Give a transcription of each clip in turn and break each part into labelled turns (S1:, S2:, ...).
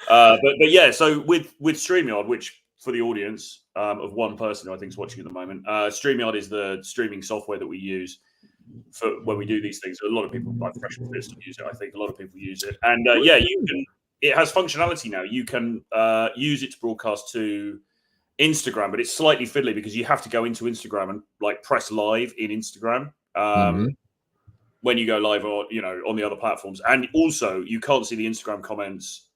S1: But yeah, so with StreamYard, which for the audience of one person who I think is watching at the moment, StreamYard is the streaming software that we use for when we do these things. A lot of people, like Fresh and Fist, use it. I think a lot of people use it, and yeah, you can. It has functionality now. You can use it to broadcast to Instagram, but it's slightly fiddly because you have to go into Instagram and like press live in Instagram when you go live, or on the other platforms, and also you can't see the Instagram comments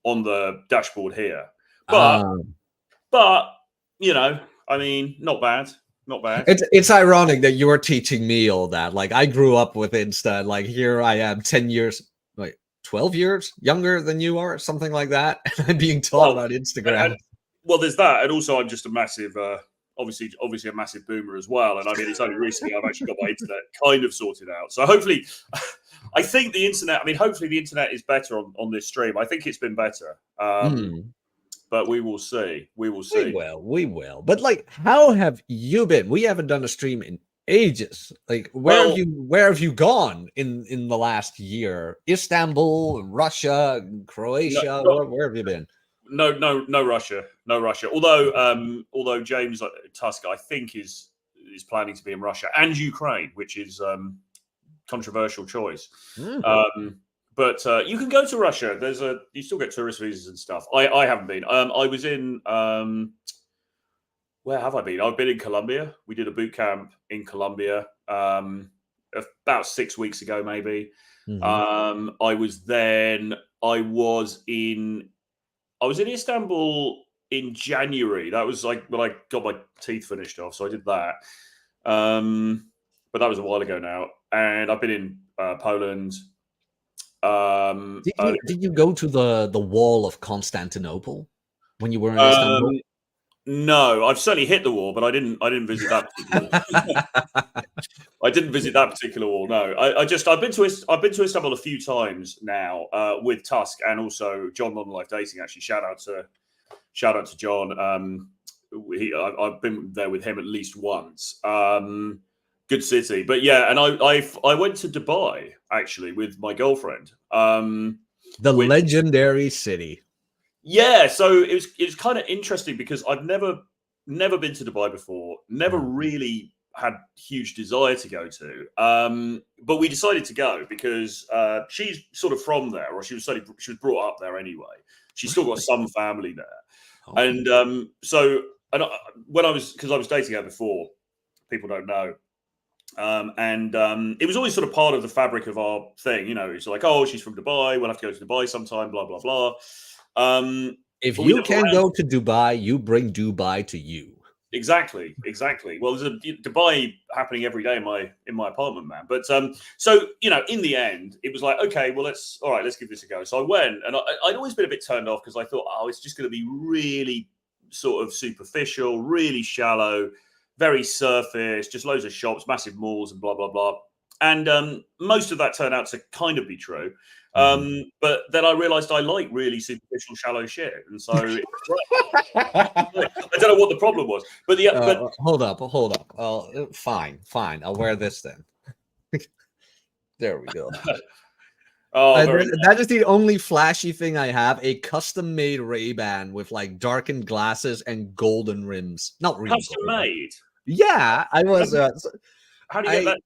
S1: on the dashboard here. But I mean, not bad. Not bad.
S2: It's ironic that you're teaching me all that. Like, I grew up with Insta, and like here I am 10 years, like 12 years younger than you are, something like that. And I'm being taught about Instagram.
S1: Well, there's that. And also I'm just a massive, obviously a massive boomer as well. And I mean, it's only recently I've actually got my internet kind of sorted out. So hopefully, I think the internet, hopefully the internet is better on this stream. I think it's been better. But we will see. We will see.
S2: We will. But like, how have you been? We haven't done a stream in ages. Like, where have you gone in the last year? Istanbul, Russia, Croatia. Where have you been?
S1: No Russia. Although James Tusk, I think, is planning to be in Russia and Ukraine, which is controversial choice. But you can go to Russia. You still get tourist visas and stuff. I haven't been. I was in. Where have I been? I've been in Colombia. We did a boot camp in Colombia about 6 weeks ago, maybe. I was in Istanbul in January. That was like when I got my teeth finished off, so I did that. But that was a while ago now. And I've been in Poland.
S2: Did you go to the wall of Constantinople when you were in Istanbul?
S1: No, I've certainly hit the wall, but I didn't visit that particular I didn't visit that particular wall. No, I've been to Istanbul a few times now with Tusk and also John Modern Life Dating. Actually, shout out to John. I've been there with him at least once. Good city, but yeah, and I went to Dubai actually with my girlfriend.
S2: Legendary city.
S1: Yeah, so it was kind of interesting because I've never been to Dubai before, never really had huge desire to go to. But we decided to go because she's sort of from there, or she was brought up there anyway. She's still got some family there, and because I was dating her before, people don't know. It was always sort of part of the fabric of our thing, it's like, oh, she's from Dubai, we'll have to go to Dubai sometime, blah blah blah.
S2: If you can go to Dubai, you bring Dubai to you.
S1: Exactly. Well, there's a Dubai happening every day in my apartment, man. But so in the end, it was like, okay, well, let's give this a go. So I went, and I'd always been a bit turned off because I thought, oh, it's just going to be really sort of superficial, really shallow, very surface, just loads of shops, massive malls, and blah blah blah. And most of that turned out to kind of be true. But then I realized I like really superficial, shallow shit, and so I don't know what the problem was. But
S2: hold up. Oh, fine. I'll wear this then. There we go. That is the only flashy thing I have. A custom-made Ray-Ban with like darkened glasses and golden rims. Not really
S1: custom-made.
S2: Yeah, I was.
S1: How do you get that?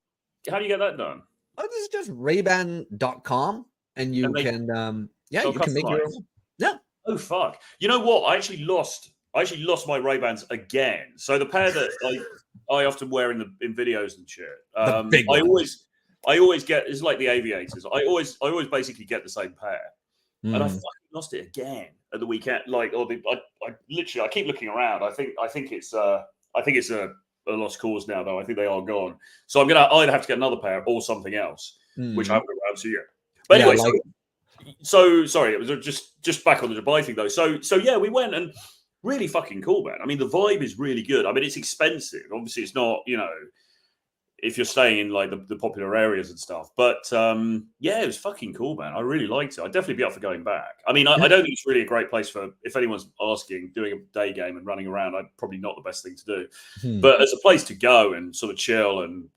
S1: How do you get that done?
S2: Oh, this is just Rayban.com, and you can make your own. Yeah.
S1: Oh fuck! You know what? I actually lost my Ray-Bans again. So the pair that I often wear in videos and shit. I always get, it's like the aviators. I always basically get the same pair, and I fucking lost it again at the weekend. Like, I keep looking around. I think it's a lost cause now, though. I think they are gone. So I'm gonna either have to get another pair or something else, which I haven't got around to yet. But anyway, so sorry, it was just back on the Dubai thing though. So yeah, we went, and really fucking cool, man. I mean, the vibe is really good. I mean, it's expensive. Obviously, it's not, if you're staying in like the popular areas and stuff. But yeah, it was fucking cool, man. I really liked it. I'd definitely be up for going back. I mean, I don't think it's really a great place for, if anyone's asking, doing a day game and running around, probably not the best thing to do. But as a place to go and sort of chill and,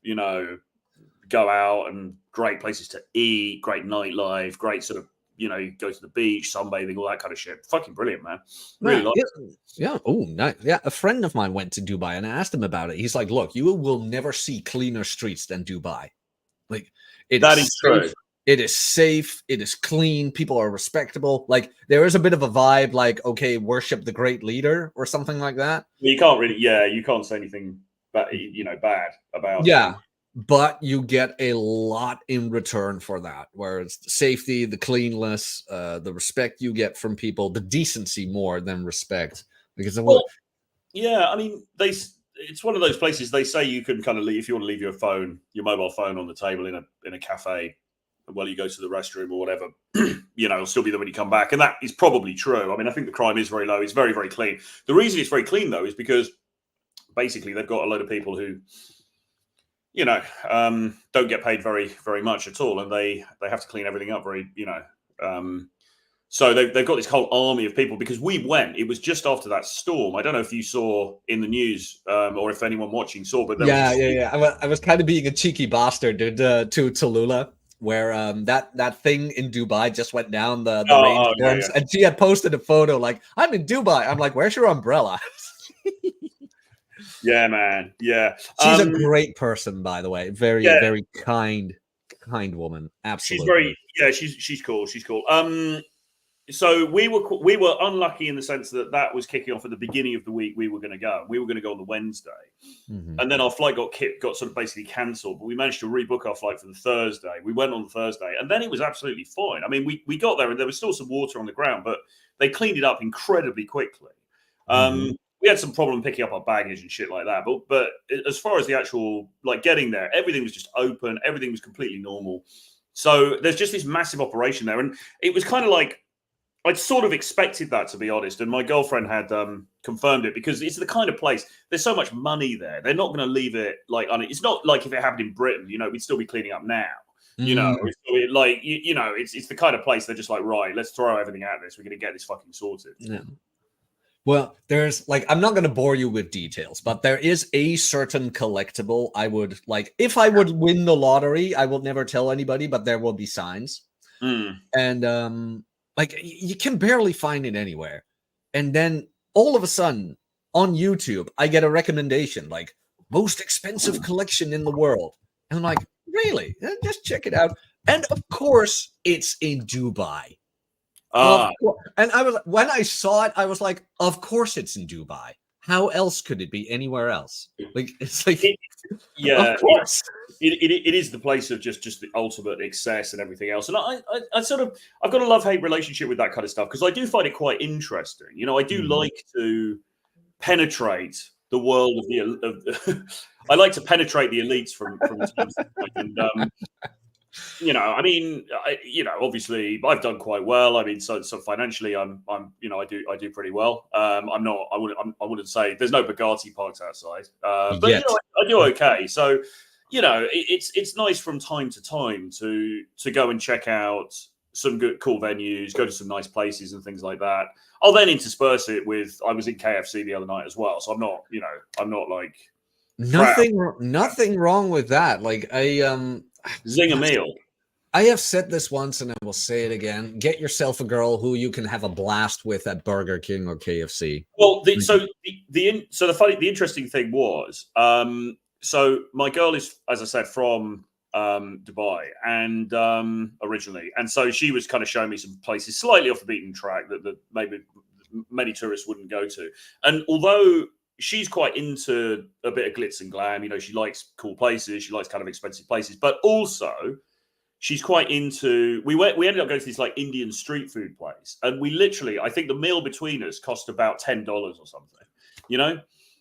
S1: go out, and great places to eat, great nightlife, great sort of, you know, you go to the beach, sunbathing, all that kind of shit. Fucking brilliant, man. Really like it.
S2: Yeah. Oh, nice. Yeah. A friend of mine went to Dubai and I asked him about it. He's like, look, you will never see cleaner streets than Dubai. Like,
S1: that is true.
S2: It is safe. It is clean. People are respectable. Like, there is a bit of a vibe like, okay, worship the great leader or something like that.
S1: You can't really, you can't say anything bad about
S2: it. But you get a lot in return for that, where it's the safety, the cleanliness, the respect you get from people, the decency more than respect. Because I
S1: mean, it's one of those places they say you can kind of leave if you want to leave your mobile phone on the table in a cafe while you go to the restroom or whatever, you know, it'll still be there when you come back. And that is probably true. I mean, I think the crime is very low. It's very, very clean. The reason it's very clean, though, is because basically they've got a load of people who, you know, don't get paid very, very much at all. And they have to clean everything up very, you know. So they've got this whole army of people because we went. It was just after that storm. I don't know if you saw in the news or if anyone watching saw, but
S2: I was kind of being a cheeky bastard to Tallulah, where that thing in Dubai just went down the rainstorms, and she had posted a photo like, I'm in Dubai. I'm like, where's your umbrella?
S1: Yeah, man. Yeah.
S2: She's a great person, by the way. Very, very kind woman. Absolutely.
S1: She's cool. She's cool. So we were unlucky in the sense that was kicking off at the beginning of the week. We were going to go. We were going to go on the Wednesday, and then our flight got sort of basically cancelled. But we managed to rebook our flight for the Thursday. We went on the Thursday, and then it was absolutely fine. I mean, we got there, and there was still some water on the ground, but they cleaned it up incredibly quickly. We had some problem picking up our baggage and shit like that, but as far as the actual like getting there, everything was just open. Everything was completely normal. So there's just this massive operation there, and it was kind of like. I'd sort of expected that, to be honest, and my girlfriend had confirmed it because it's the kind of place. There's so much money there; they're not going to leave it like. It's not like if it happened in Britain, you know, we'd still be cleaning up now. You know, it's the kind of place they're just like, right, let's throw everything at this. We're going to get this fucking sorted.
S2: Yeah. Well, there's like, I'm not going to bore you with details, but there is a certain collectible I would like. If I would win the lottery, I will never tell anybody, but there will be signs, and like you can barely find it anywhere. And then all of a sudden on YouTube, I get a recommendation like most expensive collection in the world. And I'm like, really? Just check it out. And of course it's in Dubai. And when I saw it, I was like, of course it's in Dubai. How else could it be anywhere else? Like, it's like, of course.
S1: It is the place of just the ultimate excess and everything else. And I sort of, I've got a love-hate relationship with that kind of stuff because I do find it quite interesting. You know, I do like to penetrate the world of I like to penetrate the elites from time to time. And, you know, I mean, obviously I've done quite well. I mean, so financially, I'm, you know, I do pretty well. I wouldn't say there's no Bugatti parked outside, but you know, I do okay. So, you know, it's nice from time to time to go and check out some good, cool venues, go to some nice places and things like that. I'll then intersperse it with, I was in KFC the other night as well. So I'm not like
S2: nothing wrong with that. Like
S1: zing a meal.
S2: I have said this once and I will say it again. Get yourself a girl who you can have a blast with at Burger King or KFC.
S1: Well, the interesting thing was, so my girl is, as I said, from Dubai and originally, and so she was kind of showing me some places slightly off the beaten track that maybe many tourists wouldn't go to. And although she's quite into a bit of glitz and glam, you know, she likes cool places, she likes kind of expensive places, but also she's quite into. We ended up going to this like Indian street food place, and we literally, I think the meal between us cost about $10 or something, you know.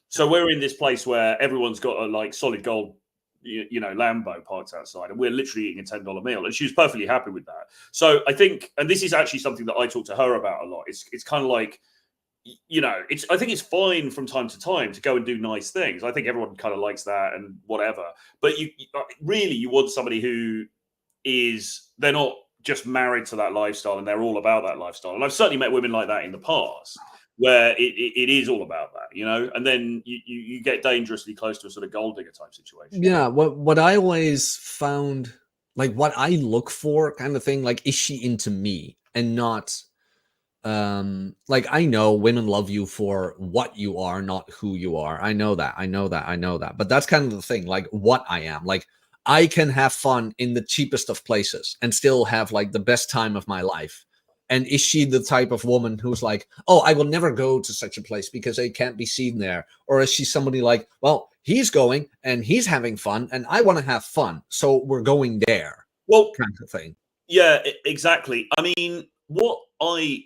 S1: So we're in this place where everyone's got a like solid gold, you know, Lambo parked outside, and we're literally eating a $10 meal, and she was perfectly happy with that. So I think, and this is actually something that I talk to her about a lot. It's kind of like, you know, I think it's fine from time to time to go and do nice things. I think everyone kind of likes that and whatever. But you want somebody who they're not just married to that lifestyle and they're all about that lifestyle. And I've certainly met women like that in the past where it is all about that, you know, and then you get dangerously close to a sort of gold digger type situation.
S2: Yeah. What I always found, like what I look for kind of thing, like, is she into me? and not like, I know women love you for what you are, not who you are. I know that. But that's kind of the thing, like what I am. Like, I can have fun in the cheapest of places and still have like the best time of my life. And is she the type of woman who's like, oh, I will never go to such a place because I can't be seen there? Or is she somebody like, well, he's going and he's having fun and I want to have fun, so we're going there?
S1: Well,
S2: kind of thing.
S1: Yeah, exactly. I mean, what I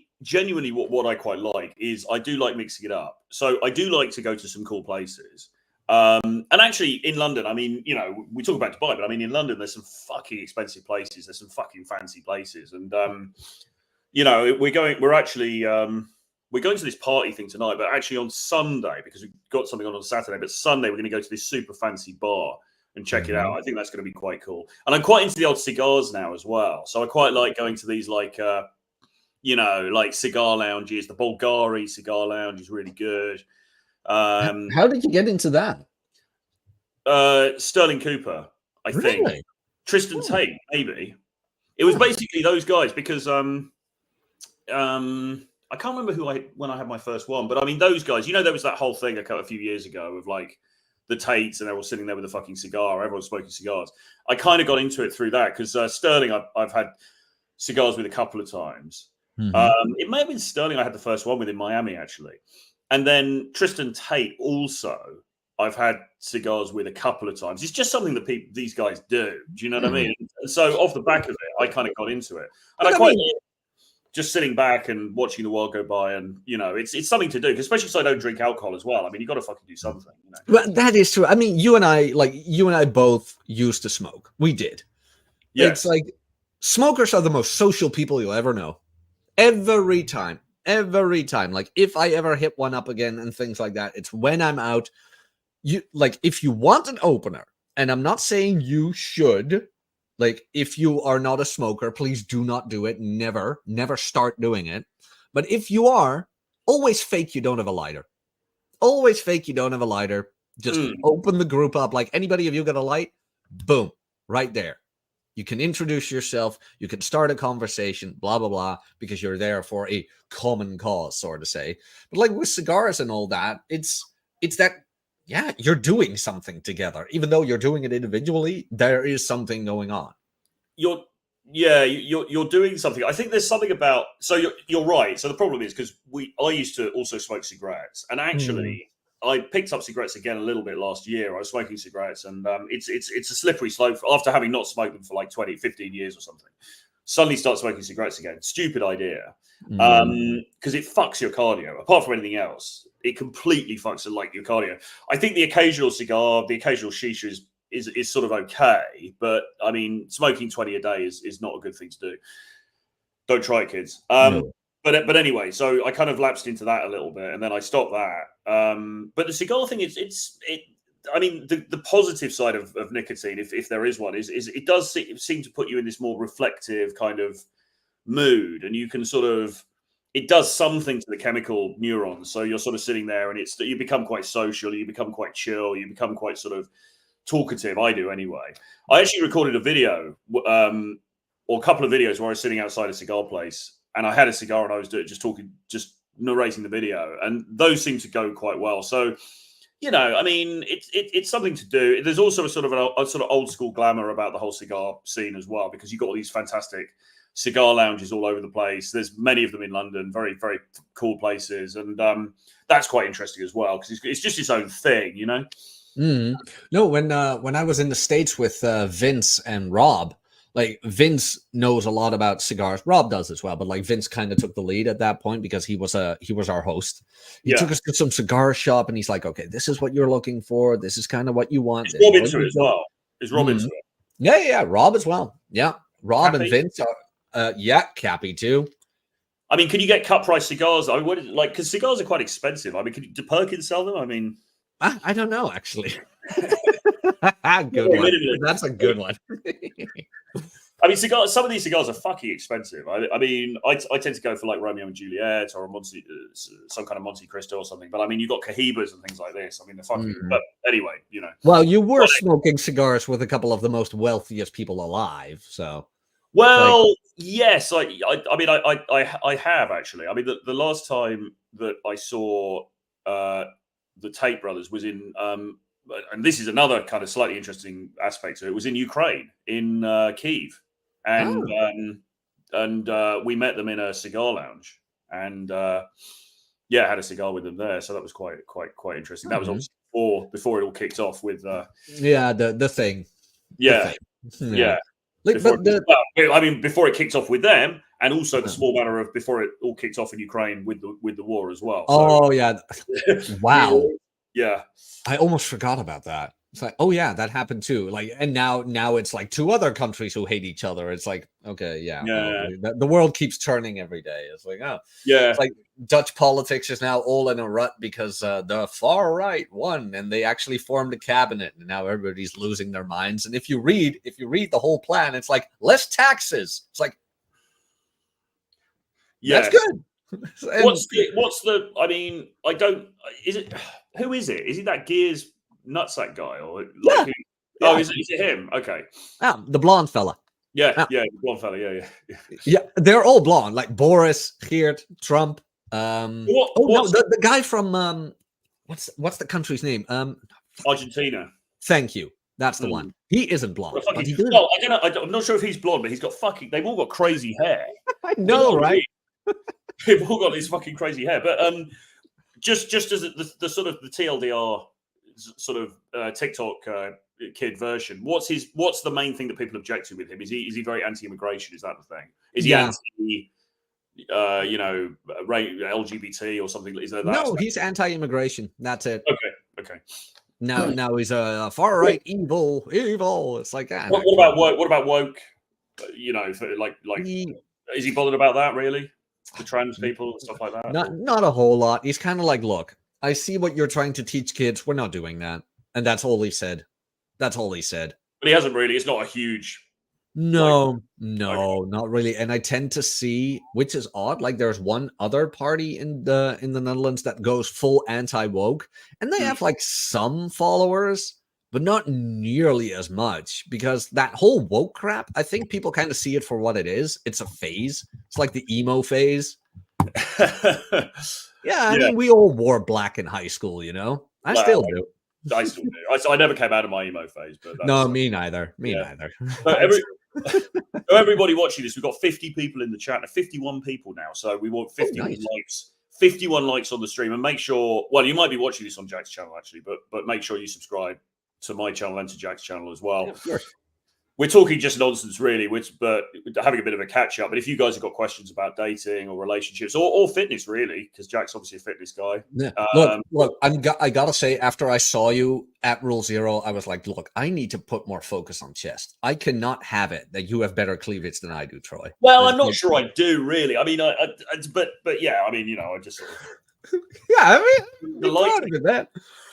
S1: quite like is I do like mixing it up. So I do like to go to some cool places. And actually in London, I mean, you know, we talk about Dubai, but I mean, in London, there's some fucking expensive places. There's some fucking fancy places. And, you know, we're going to this party thing tonight, but actually on Sunday, because we've got something on Saturday, but Sunday, we're going to go to this super fancy bar and check it out. I think that's going to be quite cool. And I'm quite into the old cigars now as well. So I quite like going to these, like, you know, like cigar lounges. The Bulgari cigar lounge is really good.
S2: How did you get into that?
S1: Sterling Cooper, I think. Tristan Tate, maybe. It was basically those guys because I can't remember when I had my first one, but I mean, those guys, you know, there was that whole thing a few years ago of like the Tates and they're all sitting there with a fucking cigar. Everyone's smoking cigars. I kind of got into it through that because Sterling, I've had cigars with a couple of times. It may have been Sterling I had the first one with in Miami, actually. And then Tristan Tate also, I've had cigars with a couple of times. It's just something that these guys do. Do you know what I mean? And so off the back of it, I kind of got into it. And I quite like just sitting back and watching the world go by, and you know, it's something to do, especially because I don't drink alcohol as well. I mean, you got to fucking do something. You know?
S2: Well, that is true. I mean, you and I both used to smoke. We did. Yeah. It's like smokers are the most social people you'll ever know. Every time. Like if I ever hit one up again and things like that, it's when I'm out. You like if you want an opener, and I'm not saying you should. Like, if you are not a smoker, please do not do it. Never start doing it. But if you are, always fake you don't have a lighter. Always fake you don't have a lighter. Just open the group up. Like, anybody, if you got a light, boom, right there. You can introduce yourself. You can start a conversation, blah, blah, blah, because you're there for a common cause, sort of say. But like with cigars and all that, it's that, yeah, you're doing something together. Even though you're doing it individually, there is something going on.
S1: You're doing something. I think there's something about, so you're right. So the problem is because I used to also smoke cigarettes, and actually I picked up cigarettes again a little bit last year. I was smoking cigarettes, and it's a slippery slope after having not smoked them for like 15 years or something. Suddenly start smoking cigarettes again. Stupid idea. Because it fucks your cardio. Apart from anything else, it completely fucks like your cardio. I think the occasional cigar, the occasional shisha is sort of okay, but I mean, smoking 20 a day is not a good thing to do. Don't try it, kids. No. But anyway, so I kind of lapsed into that a little bit, and then I stopped that. But the cigar thing, I mean, the positive side of nicotine, if there is one, is it does seem to put you in this more reflective kind of mood, and you can sort of, it does something to the chemical neurons. So you're sort of sitting there, and you become quite social, you become quite chill, you become quite sort of talkative. I do anyway. I actually recorded a video, or a couple of videos where I was sitting outside a cigar place, and I had a cigar and I was just narrating the video, and those seem to go quite well. So, you know, I mean, it's something to do. There's also a sort of old school glamour about the whole cigar scene as well, because you've got all these fantastic cigar lounges all over the place. There's many of them in London, very, very cool places. And that's quite interesting as well, because it's just its own thing, you know?
S2: No, when I was in the States with Vince and Rob, like Vince knows a lot about cigars. Rob does as well, but like Vince kind of took the lead at that point because he was our host. He took us to some cigar shop, and he's like, "Okay, this is what you're looking for. This is kind of what you want."
S1: Is Rob into it as well? Is Rob into it?
S2: Yeah, Rob as well. Yeah, Rob Cappy? And Vince are, Cappy too.
S1: I mean, can you get cut price cigars? I mean, because cigars are quite expensive. I mean, do Perkins sell them? I mean,
S2: I don't know actually. Good one. That's a good one.
S1: I mean, some of these cigars are fucking expensive. I mean, I tend to go for like Romeo and Juliet or some kind of Monte Cristo or something. But I mean, you've got Cohibas and things like this. I mean, they're fucking. But anyway, you know.
S2: Well, you were smoking cigars with a couple of the most wealthiest people alive, so.
S1: Well, yes, I mean, I have actually. I mean, the last time that I saw the Tate brothers was in, and this is another kind of slightly interesting aspect to it. It was in Ukraine, in Kiev, and we met them in a cigar lounge, and had a cigar with them there. So that was quite interesting. That was obviously before it all kicked off with
S2: the thing.
S1: Yeah,
S2: the
S1: thing. Yeah. Before it kicked off with them, and also the small matter of before it all kicked off in Ukraine with the war as well.
S2: Oh yeah, wow.
S1: Yeah,
S2: I almost forgot about that. It's like, oh yeah, that happened too. Like, and now it's like 2 other countries who hate each other. It's like, okay, well, the world keeps turning every day. It's like, it's like Dutch politics is now all in a rut because the far right won, and they actually formed a cabinet, and now everybody's losing their minds. And if you read the whole plan, it's like less taxes. It's like, that's good.
S1: What's the? I mean, I don't. Is it? Who is it? Is he that Gears nutsack guy, or like? Oh, is it him? Okay.
S2: The blonde fella.
S1: Yeah, the blonde fella.
S2: Yeah. They're all blonde, like Boris, Geert, Trump. The guy from what's the country's name?
S1: Argentina.
S2: Thank you. That's the one. He isn't blonde.
S1: I don't know. I'm not sure if he's blonde, but he's got they've all got crazy hair.
S2: I know, right?
S1: They've all got this fucking crazy hair. But just as the sort of the TLDR sort of TikTok kid version, what's the main thing that people object to with him? Is he very anti-immigration? Is that the thing? Is he anti LGBT or something? Is that
S2: no, he's anti-immigration. That's it.
S1: Okay.
S2: Now he's a far right evil. It's like that.
S1: What about woke? Is he bothered about that really? The trans people and stuff like that?
S2: Not a whole lot. He's kind of like, look, I see what you're trying to teach kids. We're not doing that. And that's all he said. But
S1: he hasn't really. It's not a huge.
S2: No, not really. And I tend to see, which is odd, like there's one other party in the Netherlands that goes full anti-woke, and they have like some followers, but not nearly as much, because that whole woke crap, I think people kind of see it for what it is. It's a phase. It's like the emo phase. I mean, we all wore black in high school, I still do.
S1: I still do. I never came out of my emo phase, but
S2: no, me neither. Neither.
S1: But everybody watching this, we've got 50 people in the chat, 51 people now. So we want 51 likes. 51 likes on the stream, and make sure. Well, you might be watching this on Jack's channel actually, but make sure you subscribe to my channel and to Jack's channel as well.
S2: Yeah,
S1: we're talking just nonsense, really, but having a bit of a catch up. But if you guys have got questions about dating or relationships or fitness, really, because Jack's obviously a fitness guy.
S2: Yeah. Look, I gotta say, after I saw you at Rule Zero, I was like, look, I need to put more focus on chest. I cannot have it that you have better cleavage than I do, Troy.
S1: Well, I'm not sure I do, really. I mean, but yeah, I mean, I just sort of.
S2: Yeah, I mean, that.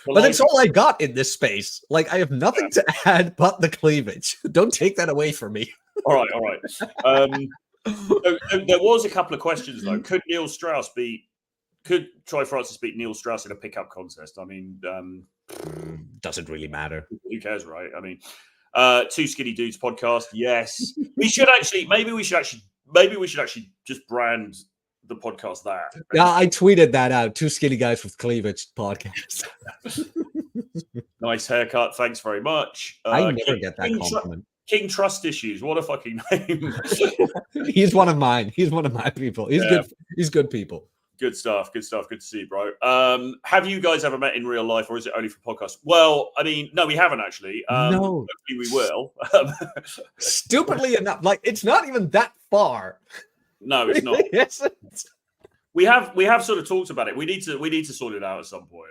S2: But it's all I got in this space. Like, I have nothing to add but the cleavage. Don't take that away from me.
S1: All right. There was a couple of questions though. Could Troy Francis beat Neil Strauss in a pickup contest? I mean,
S2: doesn't really matter.
S1: Who cares, right? I mean, Two Skinny Dudes podcast. Yes, maybe we should actually just brand the podcast that.
S2: Yeah, I tweeted that out. Two Skinny Guys with Cleavage podcast.
S1: Nice haircut. Thanks very much.
S2: I never get that compliment.
S1: King Trust Issues. What a fucking name.
S2: He's one of mine. He's one of my people. He's good. He's good people.
S1: Good stuff. Good to see you, bro. Have you guys ever met in real life, or is it only for podcasts? Well, I mean, no, we haven't actually.
S2: No.
S1: Hopefully we will.
S2: Stupidly enough, like, it's not even that far.
S1: No, it's not.
S2: Yes.
S1: We have sort of talked about it. We need to sort it out at some point.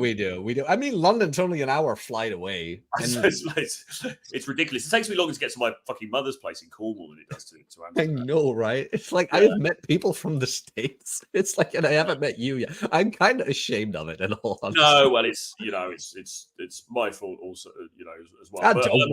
S2: We do. I mean, London's only an hour flight away. And
S1: it's ridiculous. It takes me longer to get to my fucking mother's place in Cornwall than it does to Amsterdam.
S2: I know, right? It's like I have met people from the States. It's like, and I haven't met you yet. I'm kind of ashamed of it in all honesty.
S1: No, well, it's my fault also, as well. But,
S2: don't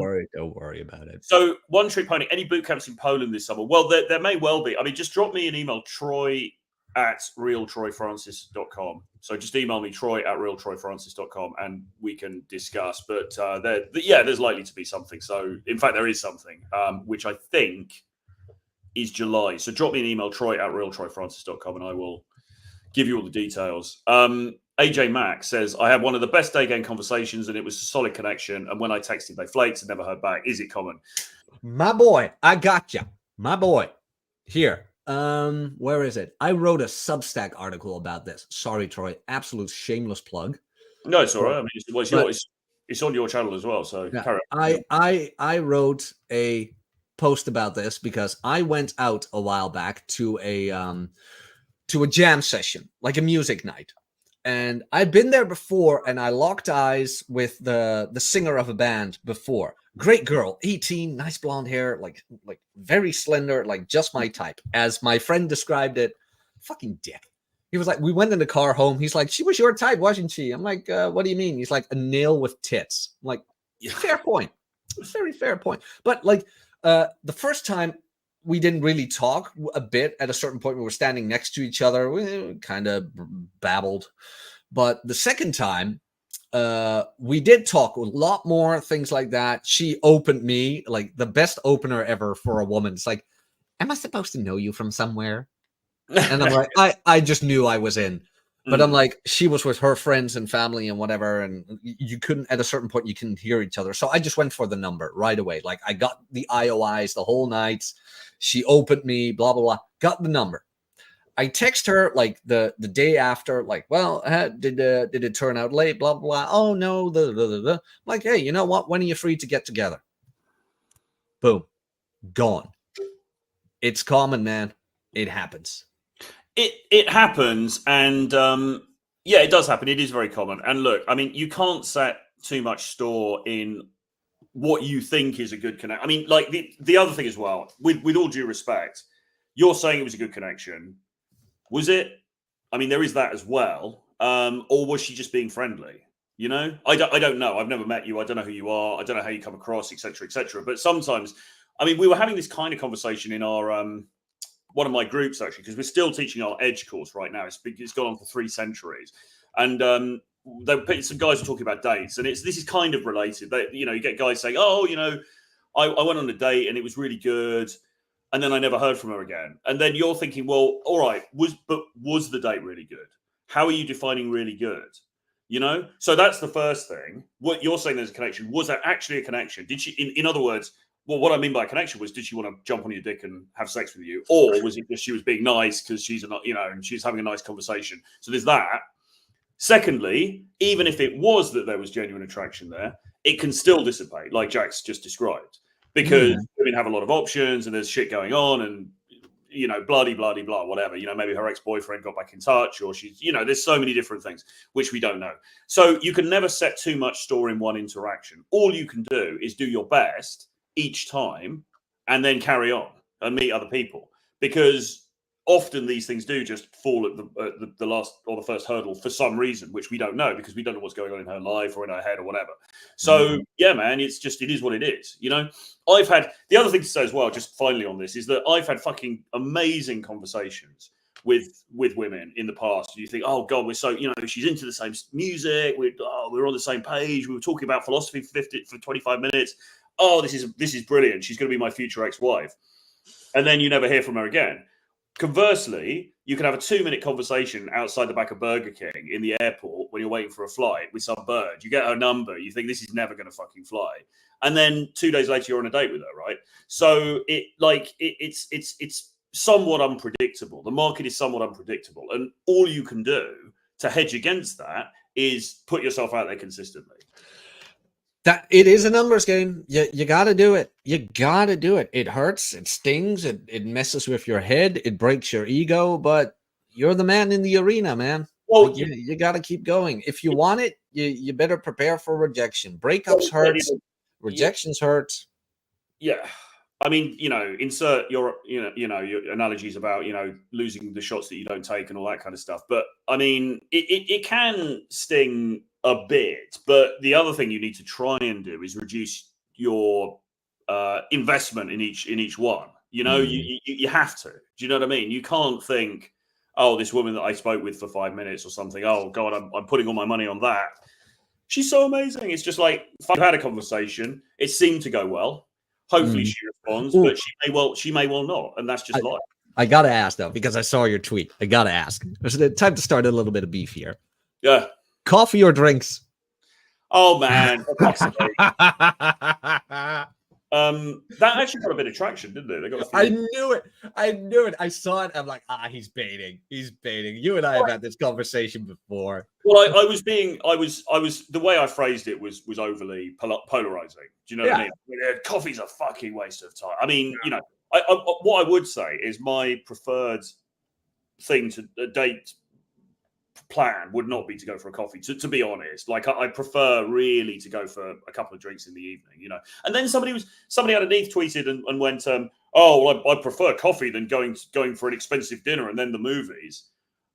S2: worry about it.
S1: So, One Trick Pony. Any boot camps in Poland this summer? Well, there may well be. I mean, just drop me an email, Troy@realtroyfrancis.com. So just email me, Troy@realtroyfrancis.com, and we can discuss. But there's likely to be something. So in fact, there is something, which I think is July. So drop me an email, troy@realtroyfrancis.com, and I will give you all the details. AJ Mack says, I had one of the best day game conversations and it was a solid connection. And when I texted, they flaked and never heard back. Is it common?
S2: My boy, I got you. My boy. Here. Where is it? I wrote a Substack article about this. Sorry, Troy. Absolute shameless plug.
S1: No, it's all right. I mean, it's on your channel as well. So
S2: yeah,
S1: carry on.
S2: I wrote a post about this because I went out a while back to a jam session, like a music night. And I've been there before, and I locked eyes with the singer of a band before. Great girl, 18, nice blonde hair, like very slender, like just my type. As my friend described it, fucking dick. He was like, we went in the car home. He's like, she was your type, wasn't she? I'm like, what do you mean? He's like, a nail with tits. I'm like, fair point. Very fair point. But like the first time, we didn't really talk a bit. At a certain point, we were standing next to each other. We kind of babbled. But the second time, we did talk a lot more, things like that. She opened me, like the best opener ever for a woman. It's like, am I supposed to know you from somewhere? And I'm like, I just knew I was in. But I'm like, she was with her friends and family and whatever. And you couldn't, at a certain point, you couldn't hear each other. So I just went for the number right away. Like I got the IOIs the whole night. She opened me, blah, blah, blah, got the number. I text her like the day after, like, well, did it turn out late, blah, blah, blah. Oh, no. I'm like, hey, you know what? When are you free to get together? Boom. Gone. It's common, man. It happens.
S1: It happens. And yeah, it does happen. It is very common. And look, I mean, you can't set too much store in what you think is a good connection. I mean, like the other thing as well, with all due respect, you're saying it was a good connection. Was it? I mean, there is that as well. Or was she just being friendly? You know, I don't know. I've never met you. I don't know who you are. I don't know how you come across, etc., etc. But sometimes, I mean, we were having this kind of conversation in our one of my groups actually, because we're still teaching our Edge course right now. It's gone on for 3 centuries, and some guys were talking about dates, and this is kind of related. You get guys saying, "Oh, I went on a date and it was really good, and then I never heard from her again." And then you're thinking, "Well, all right, was the date really good? How are you defining really good?" So that's the first thing. What you're saying, there's a connection. Was there actually a connection? Did she, in other words, well, what I mean by a connection was, did she want to jump on your dick and have sex with you, or was it just she was being nice because she's and she's having a nice conversation? So there's that. Secondly, even if it was that there was genuine attraction there, it can still dissipate, like Jack's just described, because women have a lot of options and there's shit going on, and bloody blah, whatever. Maybe her ex-boyfriend got back in touch, or she's, there's so many different things which we don't know. So you can never set too much store in one interaction. All you can do is do your best each time and then carry on and meet other people, because often these things do just fall at the last or the first hurdle for some reason, which we don't know, because we don't know what's going on in her life or in her head or whatever. So yeah, man, it is what it is. I've had, the other thing to say as well, just finally on this, is that I've had fucking amazing conversations with women in the past. You think, oh God, we're so, she's into the same music. We're on the same page. We were talking about philosophy for 25 minutes. Oh, this is brilliant. She's going to be my future ex-wife. And then you never hear from her again. Conversely, you can have a 2-minute conversation outside the back of Burger King in the airport when you're waiting for a flight with some bird. You get her number. You think this is never going to fucking fly. And then 2 days later, you're on a date with her, right? So it's somewhat unpredictable. The market is somewhat unpredictable. And all you can do to hedge against that is put yourself out there consistently.
S2: That it is a numbers game. You got to do it. You got to do it. It hurts. It stings. It messes with your head. It breaks your ego. But you're the man in the arena, man. Well, you got to keep going. If you want it, you better prepare for rejection. Breakups hurt. Rejections hurt.
S1: Yeah. I mean, insert your analogies about, losing the shots that you don't take and all that kind of stuff. But I mean, it can sting a bit. But the other thing you need to try and do is reduce your investment in each one. You have to. Do you know what I mean? You can't think, oh, this woman that I spoke with for 5 minutes or something, oh God, I'm putting all my money on that. She's so amazing. It's just like, if I've had a conversation, it seemed to go well. Hopefully she responds, but she may well not, and that's just life.
S2: I gotta ask though, because I saw your tweet. I gotta ask. It's time to start a little bit of beef here.
S1: Yeah.
S2: Coffee or drinks?
S1: Oh man. That actually got a bit of traction, didn't it? They got
S2: I knew it. I saw it. I'm like, he's baiting. You and I have had this conversation before.
S1: Well, I was the way I phrased it was overly polarizing. Do you know what I mean? Coffee's a fucking waste of time. I mean, you know, what I would say is my preferred thing to a date plan would not be to go for a coffee, to be honest. Like I prefer really to go for a couple of drinks in the evening, you know. And then somebody underneath tweeted and went, oh, well, I prefer coffee than going for an expensive dinner and then the movies.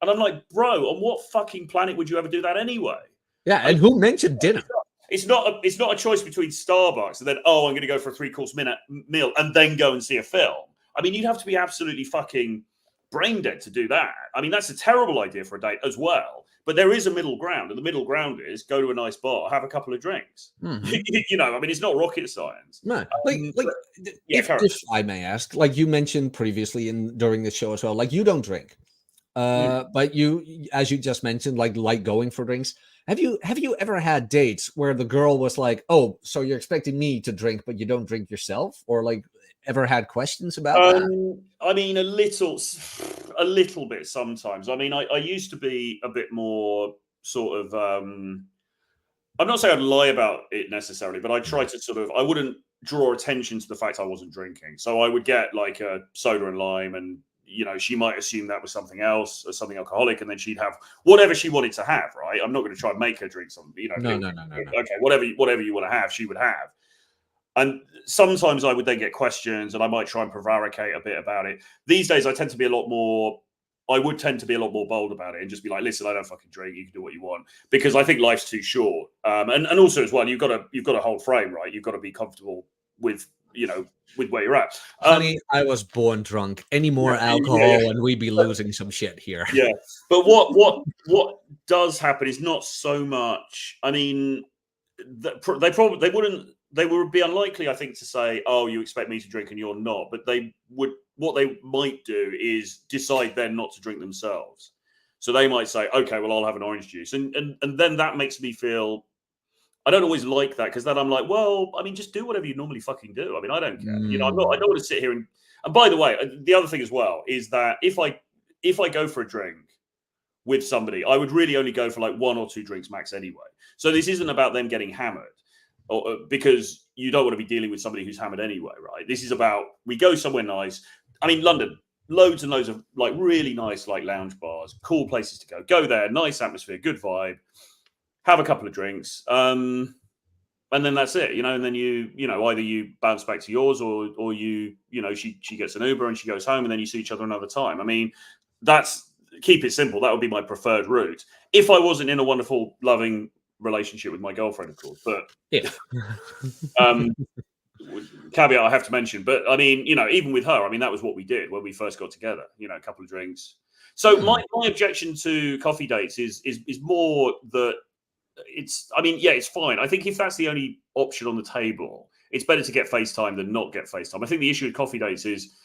S1: And I'm like, bro, on what fucking planet would you ever do that anyway?
S2: Yeah, and who mentioned dinner?
S1: It's not a choice between Starbucks and then, I'm going to go for a 3-course meal and then go and see a film. I mean, you'd have to be absolutely fucking brain dead to do that. I mean, that's a terrible idea for a date as well. But there is a middle ground, and the middle ground is go to a nice bar, have a couple of drinks. You know, I mean, it's not rocket science.
S2: No, if I may ask, like you mentioned previously during the show as well, like you don't drink, but you, as you just mentioned, like going for drinks. Have you ever had dates where the girl was like, "Oh, so you're expecting me to drink, but you don't drink yourself," or like ever had questions about that?
S1: I mean, a little bit sometimes. I mean, I used to be a bit more sort of. I'm not saying I'd lie about it necessarily, but I try to I wouldn't draw attention to the fact I wasn't drinking. So I would get like a soda and lime, and you know, she might assume that was something else or something alcoholic, and then she'd have whatever she wanted to have. Right? I'm not going to try and make her drink something. You know, no. Okay, whatever you want to have, she would have. And sometimes I would then get questions, and I might try and prevaricate a bit about it. These days, I would tend to be a lot more bold about it and just be like, listen, I don't fucking drink. You can do what you want, because I think life's too short. And also as well, you've got to hold frame, right? You've got to be comfortable with, you know, with where you're at.
S2: Honey, I was born drunk. Any more alcohol and we'd be losing some shit here.
S1: Yeah. But what does happen is not so much, I mean, they would be unlikely, I think, to say, oh, you expect me to drink and you're not. But what they might do is decide then not to drink themselves. So they might say, okay, well, I'll have an orange juice. And then that makes me feel, I don't always like that, because then I'm like, well, I mean, just do whatever you normally fucking do. I mean, I don't care. You know, I don't want to sit here and by the way, the other thing as well is that if I go for a drink with somebody, I would really only go for like 1 or 2 drinks max anyway. So this isn't about them getting hammered. Because you don't want to be dealing with somebody who's hammered anyway, right? This is about, we go somewhere nice. I mean, London, loads and loads of like really nice like lounge bars, cool places to go. Go there, nice atmosphere, good vibe, have a couple of drinks, and then that's it, you know. And then you know, either you bounce back to yours, or you know, she gets an Uber and she goes home, and then you see each other another time. I mean, keep it simple. That would be my preferred route if I wasn't in a wonderful, loving relationship with my girlfriend, of course. But
S2: yeah,
S1: caveat I have to mention. But I mean, you know, even with her, I mean, that was what we did when we first got together. You know, a couple of drinks. So my objection to coffee dates is more that it's. I mean, yeah, it's fine. I think if that's the only option on the table, it's better to get FaceTime than not get FaceTime. I think the issue with coffee dates is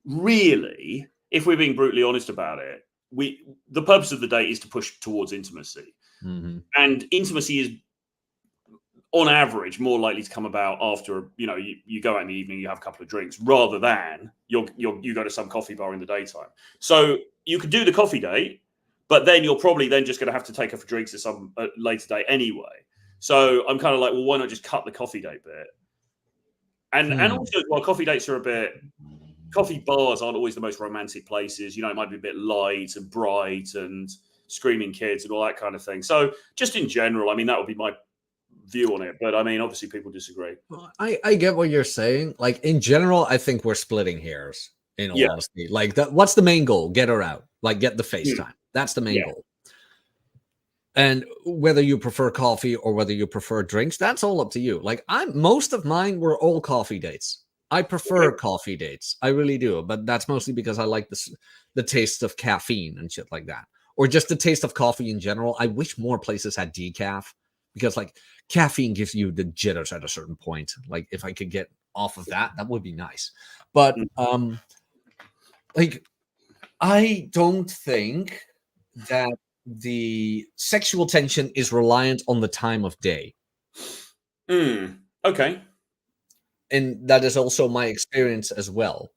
S1: really, if we're being brutally honest about it, the purpose of the date is to push towards intimacy.
S2: Mm-hmm.
S1: And intimacy is, on average, more likely to come about after, you know, you go out in the evening, you have a couple of drinks, rather than you go to some coffee bar in the daytime. So you could do the coffee date, but then you're probably then just going to have to take her for drinks at some later date anyway. So I'm kind of like, well, why not just cut the coffee date bit? And also, while coffee dates are coffee bars aren't always the most romantic places. You know, it might be a bit light and bright and screaming kids and all that kind of thing. So just in general, I mean, that would be my view on it. But I mean, obviously people disagree.
S2: I get what you're saying. Like in general, I think we're splitting hairs, in all honesty. Like what's the main goal? Get her out. Like get the FaceTime. That's the main goal. And whether you prefer coffee or whether you prefer drinks, that's all up to you. Like most of mine were all coffee dates. I prefer coffee dates. I really do. But that's mostly because I like the taste of caffeine and shit like that. Or just the taste of coffee in general. I wish more places had decaf, because like caffeine gives you the jitters at a certain point. Like if I could get off of that, that would be nice. But like, I don't think that the sexual tension is reliant on the time of day.
S1: Okay.
S2: And that is also my experience as well.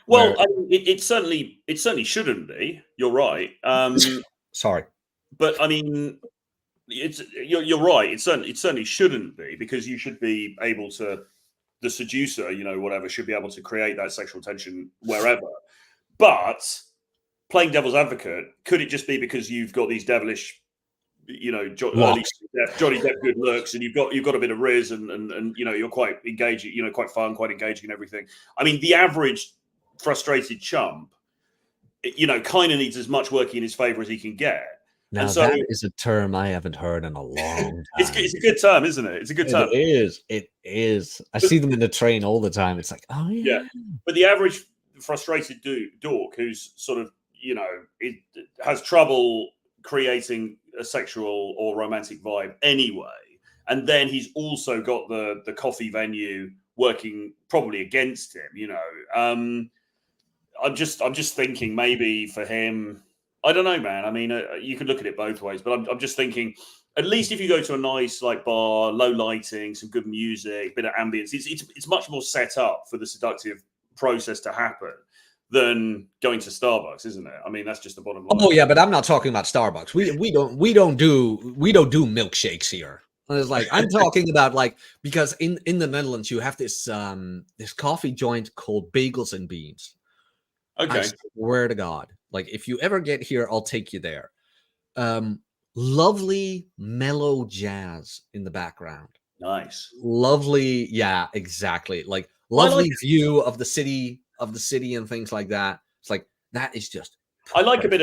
S1: Well, I mean, it certainly shouldn't be. You're right.
S2: Sorry,
S1: but I mean, you're right. It certainly shouldn't be, because you should be able to, the seducer, whatever, should be able to create that sexual tension wherever. But playing devil's advocate, could it just be because you've got these devilish, Johnny Depp good looks, and you've got a bit of riz, and you're quite engaging, quite fun, quite engaging, and everything? I mean, the average frustrated chump, kind of needs as much working in his favor as he can get.
S2: Now, and so, that is a term I haven't heard in a long time.
S1: It's a good term, isn't it? It's a good term.
S2: It is. I see them in the train all the time. It's like, oh yeah.
S1: But the average frustrated dork who's sort of, it has trouble creating a sexual or romantic vibe anyway, and then he's also got the coffee venue working probably against him. I'm just thinking maybe for him, I don't know, man. I mean, you could look at it both ways, but I'm just thinking, at least if you go to a nice bar, low lighting, some good music, bit of ambience, it's much more set up for the seductive process to happen than going to Starbucks, isn't it? I mean, that's just the bottom line.
S2: Oh yeah, but I'm not talking about Starbucks. We don't do milkshakes here. It's like, I'm talking about, like, because in the Netherlands you have this coffee joint called Bagels and Beans.
S1: Okay.
S2: I swear to God, like, if you ever get here, I'll take you there. Lovely mellow jazz in the background.
S1: Nice.
S2: Lovely, yeah, exactly. Like, lovely view of the city and things like that. It's like, that is just perfect.
S1: I like a bit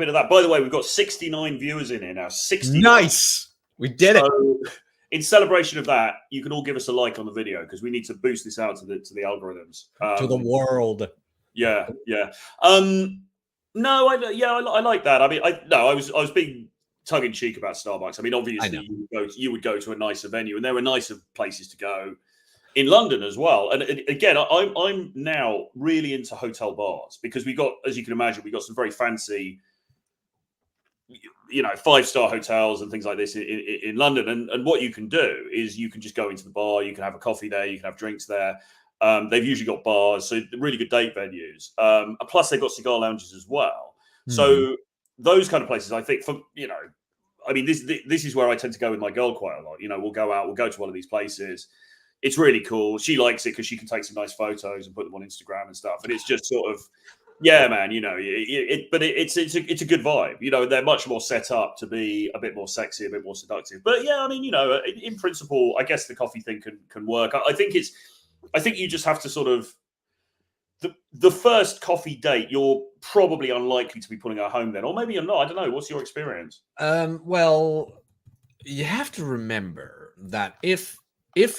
S1: of that. By the way, we've got 69 viewers in here now. 69.
S2: Nice. We did it.
S1: In celebration of that, you can all give us a like on the video, because we need to boost this out to the algorithms,
S2: to the world.
S1: Yeah. No, I like that. I mean, I was being tongue in cheek about Starbucks. I mean, obviously you would go to a nicer venue, and there are nicer places to go in London as well. And again, I'm now really into hotel bars, because we got, as you can imagine, we got some very fancy, 5-star hotels and things like this in London. And what you can do is you can just go into the bar, you can have a coffee there, you can have drinks there. They've usually got bars, so really good date venues. Plus they've got cigar lounges as well. So those kind of places, I think, I mean, this is where I tend to go with my girl quite a lot. We'll go out, we'll go to one of these places. It's really cool. She likes it because she can take some nice photos and put them on Instagram and stuff. And it's just sort of, yeah, man, but it's a good vibe. They're much more set up to be a bit more sexy, a bit more seductive. But yeah, I mean, in principle, I guess the coffee thing can work. I think you just have to sort of, the first coffee date, you're probably unlikely to be putting her home then, or maybe you're not. I don't know. What's your experience?
S2: Well, you have to remember that if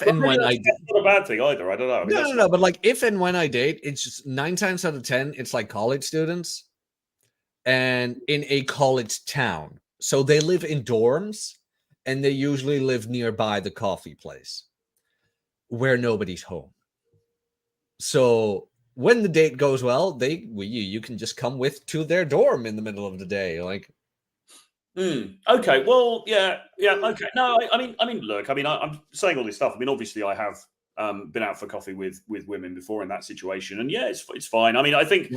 S2: and when I,
S1: that's not a bad thing either. I don't know. I mean,
S2: no, but like, if and when I date, it's just 9 times out of 10, it's like college students, and in a college town, so they live in dorms, and they usually live nearby the coffee place where nobody's home. So when the date goes well, you can just come to their dorm in the middle of the day, like.
S1: Okay. Well, yeah. Okay. No, I mean, look. I mean, I'm saying all this stuff. I mean, obviously, I have been out for coffee with women before in that situation, and yeah, it's fine. I mean, I think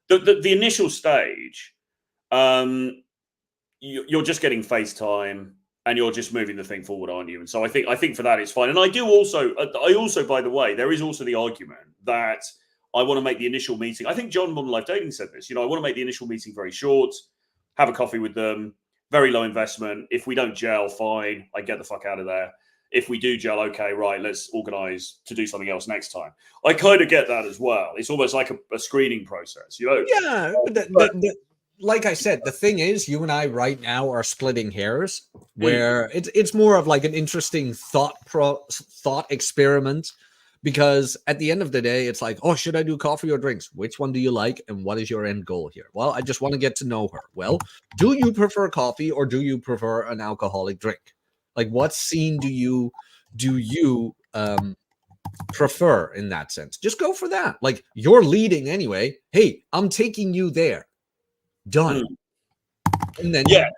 S1: the initial stage, you're just getting FaceTime, and you're just moving the thing forward, aren't you? And so I think for that it's fine. And I also, by the way, there is also the argument that I want to make the initial meeting. I think John Modern Life Dating said this. I want to make the initial meeting very short, have a coffee with them. Very low investment. If we don't gel, fine, I get the fuck out of there. If we do gel, okay, right, let's organize to do something else next time. I kind of get that as well. It's almost like a screening process,
S2: Yeah, like I said, the thing is, you and I right now are splitting hairs, where it's more of like an interesting thought experiment. Because at the end of the day, it's like, oh, should I do coffee or drinks? Which one do you like? And what is your end goal here? Well, I just want to get to know her. Well, do you prefer coffee or do you prefer an alcoholic drink? Like, what scene do you prefer in that sense. Just go for that. Like, you're leading anyway. Hey, I'm taking you there. Done. And then
S1: yeah.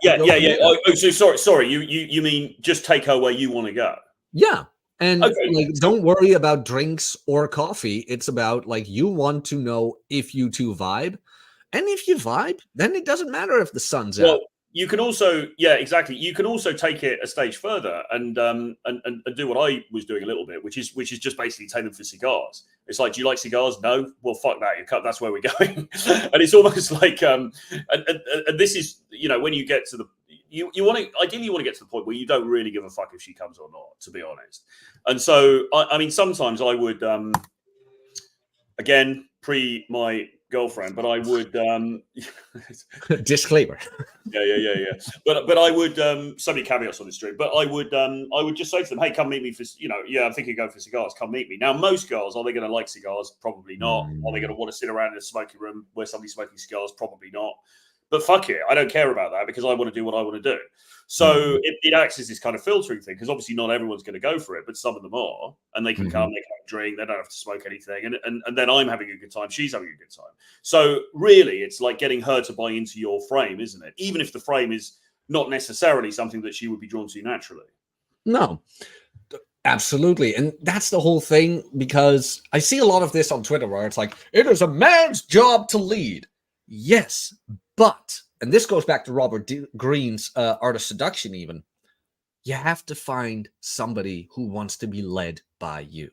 S1: Oh, so sorry. You mean just take her where you want to go?
S2: Yeah. And like, don't worry about drinks or coffee. It's about like, you want to know if you two vibe. And if you vibe, then it doesn't matter if the sun's out.
S1: You can also, exactly. You can also take it a stage further and do what I was doing a little bit, which is just basically take them for cigars. It's like, do you like cigars? No. Well, fuck that. That's where we're going. And it's almost like, and this is, when you get to the, you want to, ideally you want to get to the point where you don't really give a fuck if she comes or not, to be honest. And so, I mean, sometimes I would, again, pre my girlfriend, but I would
S2: disclaimer.
S1: Yeah. But I would so many caveats on this stream. But I would just say to them, hey, come meet me for I'm thinking of going for cigars. Come meet me. Now, most girls, are they going to like cigars? Probably not. Are they going to want to sit around in a smoking room where somebody's smoking cigars? Probably not. But fuck it, I don't care about that because I want to do what I want to do. So it acts as this kind of filtering thing because obviously not everyone's going to go for it, but some of them are, and they can come, they can have a drink, they don't have to smoke anything, and then I'm having a good time, she's having a good time. So really, it's like getting her to buy into your frame, isn't it? Even if the frame is not necessarily something that she would be drawn to naturally.
S2: No, absolutely, and that's the whole thing because I see a lot of this on Twitter where it's like, it is a man's job to lead. Yes, but, and this goes back to Robert Greene's Art of Seduction even, you have to find somebody who wants to be led by you.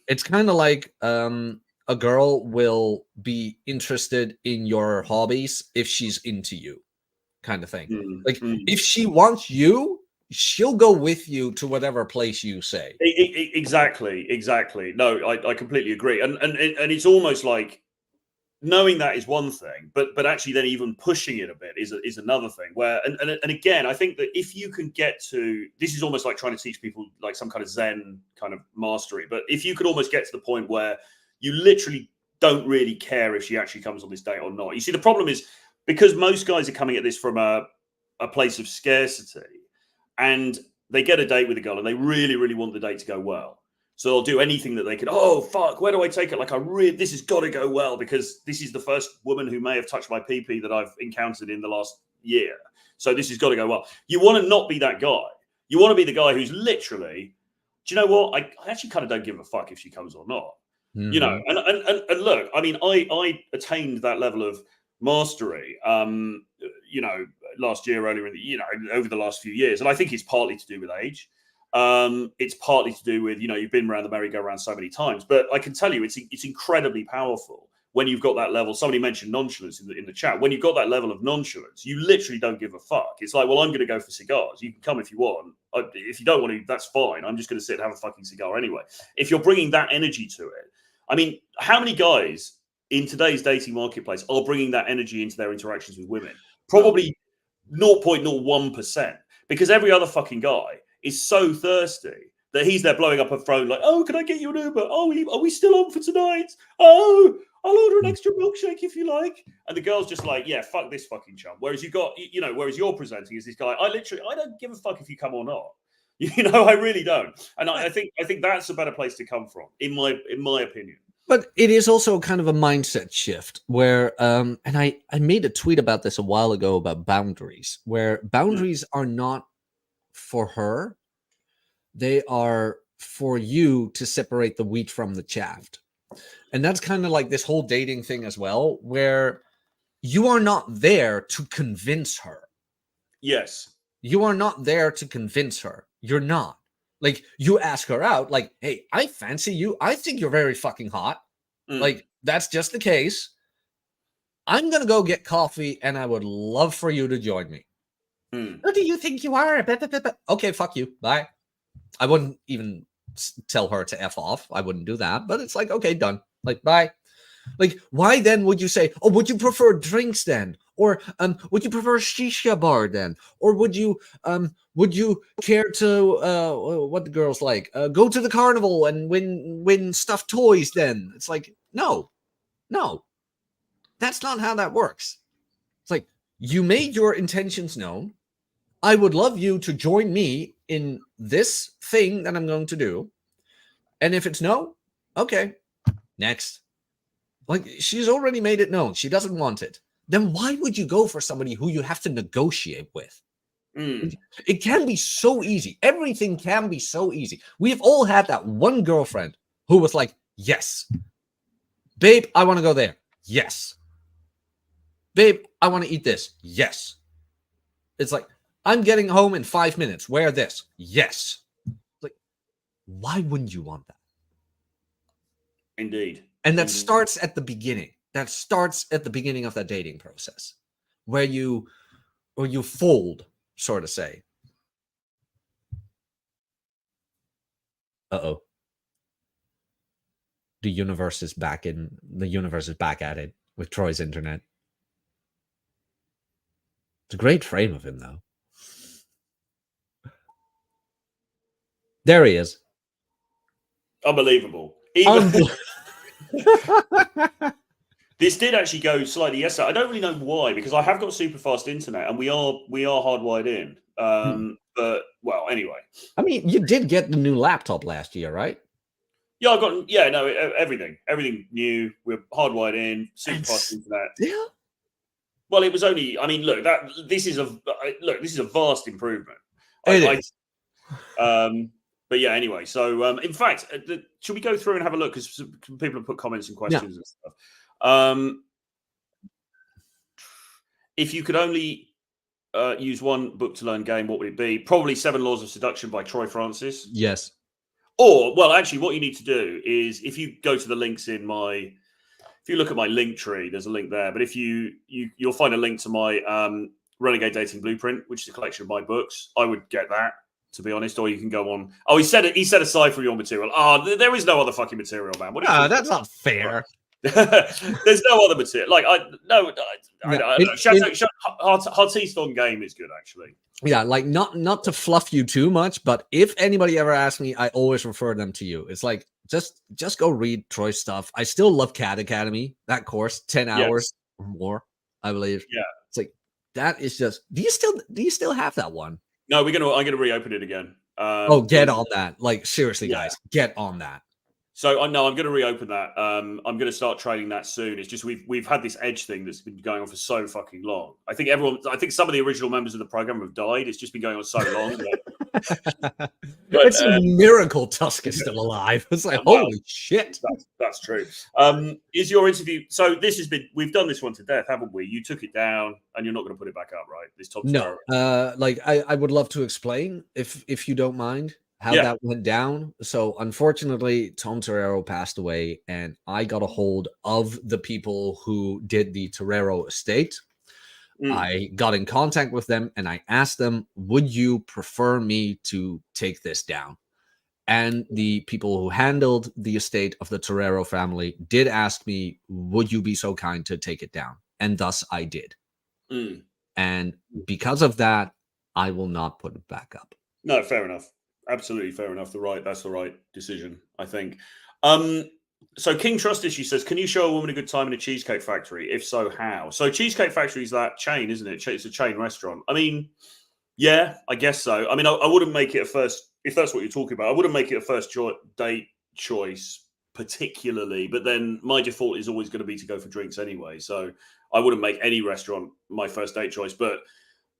S2: It's kind of like a girl will be interested in your hobbies if she's into you, kind of thing. Like, if she wants you, she'll go with you to whatever place you say.
S1: Exactly. No, I completely agree. And it's almost like, knowing that is one thing, but actually then even pushing it a bit is another thing. Where and again, I think that if you can get to, this is almost like trying to teach people like some kind of Zen kind of mastery. But if you could almost get to the point where you literally don't really care if she actually comes on this date or not. You see, the problem is because most guys are coming at this from a place of scarcity, and they get a date with a girl and they really, really want the date to go well. So they'll do anything that they can. Oh, fuck, where do I take it? Like, this has got to go well because this is the first woman who may have touched my pee-pee that I've encountered in the last year. So this has got to go well. You want to not be that guy. You want to be the guy who's literally, do you know what? I actually kind of don't give a fuck if she comes or not. And look, I mean, I attained that level of mastery, last year, earlier in the, over the last few years. And I think it's partly to do with age. It's partly to do with, you've been around the merry-go-round so many times, but I can tell you it's incredibly powerful when you've got that level. Somebody mentioned nonchalance in the chat. When you've got that level of nonchalance, you literally don't give a fuck. It's like, well, I'm going to go for cigars. You can come if you want. If you don't want to, that's fine. I'm just going to sit and have a fucking cigar anyway. If you're bringing that energy to it, I mean, how many guys in today's dating marketplace are bringing that energy into their interactions with women? Probably 0.01%, because every other fucking guy is so thirsty that he's there blowing up a phone like, oh, can I get you an Uber? Oh, are we still on for tonight? Oh, I'll order an extra milkshake if you like. And the girl's just like, yeah, fuck this fucking chump. Whereas whereas you're presenting as this guy, I don't give a fuck if you come or not. I really don't. And I think that's a better place to come from, in my opinion.
S2: But it is also kind of a mindset shift where, and I made a tweet about this a while ago about boundaries, where boundaries are not for her, they are for you to separate the wheat from the chaff. And that's kind of like this whole dating thing as well, where you are not there to convince her.
S1: Yes.
S2: You are not there to convince her. You're not. Like, you ask her out, like, hey, I fancy you. I think you're very fucking hot. Like, that's just the case. I'm going to go get coffee and I would love for you to join me. Who do you think you are? Okay, fuck you. Bye. I wouldn't even tell her to F off. I wouldn't do that. But it's like, okay, done. Like, bye. Like, why then would you say, oh, would you prefer drinks then? Or would you prefer shisha bar then? Or would you care to what the girls like? Go to the carnival and win stuffed toys then? It's like, no. That's not how that works. It's like, you made your intentions known. I would love you to join me in this thing that I'm going to do. And if it's no, okay, next. Like, she's already made it known she doesn't want it. Then why would you go for somebody who you have to negotiate with? It can be so easy. Everything can be so easy. We've all had that one girlfriend who was like, yes. Babe, I want to go there. Yes. Babe, I want to eat this. Yes. It's like, I'm getting home in 5 minutes. Wear this. Yes. Like, why wouldn't you want that?
S1: Indeed.
S2: And that starts at the beginning. That starts at the beginning of that dating process, where you fold, sort of say. Uh-oh. The universe is back at it with Troy's internet. It's a great frame of him, though. There he is.
S1: Unbelievable. This did actually go slightly yesterday. I don't really know why, because I have got super fast internet and we are hardwired in. But well, anyway.
S2: I mean, you did get the new laptop last year, right?
S1: Yeah, I got everything new. We're hardwired in, super fast internet.
S2: Yeah.
S1: Well, it was only. I mean, look, this is a vast improvement.
S2: It is.
S1: But yeah, anyway. So, in fact, should we go through and have a look? Because people have put comments and questions and stuff. If you could only use one book to learn game, what would it be? Probably 7 Laws of Seduction by Troy Francis.
S2: Yes.
S1: Or, well, actually, what you need to do is, if you go to the links in if you look at my link tree, there's a link there. But if you'll find a link to my Renegade Dating Blueprint, which is a collection of my books. I would get that, to be honest. Or you can go on. Oh, he set aside from your material. Oh, there is no other fucking material, man.
S2: No, that's not fair.
S1: There's no other material. Like, Artiste on game is good, actually.
S2: Yeah, like not to fluff you too much, but if anybody ever asks me, I always refer them to you. It's like, just go read Troy's stuff. I still love Cat Academy, that course, 10 hours or more, I believe.
S1: Yeah.
S2: It's like, that is just, do you still have that one?
S1: No, I'm gonna reopen it again.
S2: Get on that. Like, seriously, guys, get on that.
S1: So I know I'm going to reopen that. I'm going to start training that soon. It's just we've had this edge thing that's been going on for so fucking long. I think some of the original members of the program have died. It's just been going on so long. But
S2: it's a miracle Tusk is still alive. It's like, holy shit.
S1: That's true. Is your interview? So we've done this one to death, haven't we? You took it down, and you're not going to put it back up, right? This Tom.
S2: No. Like I would love to explain if you don't mind. How that went down. So unfortunately, Tom Torero passed away, and I got a hold of the people who did the Torero estate. I got in contact with them, and I asked them, would you prefer me to take this down? And the people who handled the estate of the Torero family did ask me, would you be so kind to take it down? And thus I did. And because of that, I will not put it back up.
S1: No, fair enough. Absolutely fair enough. That's the right decision, I think. So King Trust Issue says, can you show a woman a good time in a Cheesecake Factory? If so, how? So Cheesecake Factory is that chain, isn't it? It's a chain restaurant. I mean, yeah, I guess so. I mean, I wouldn't make it a first, if that's what you're talking about, I wouldn't make it a first date choice particularly, but then my default is always going to be to go for drinks anyway. So I wouldn't make any restaurant my first date choice. But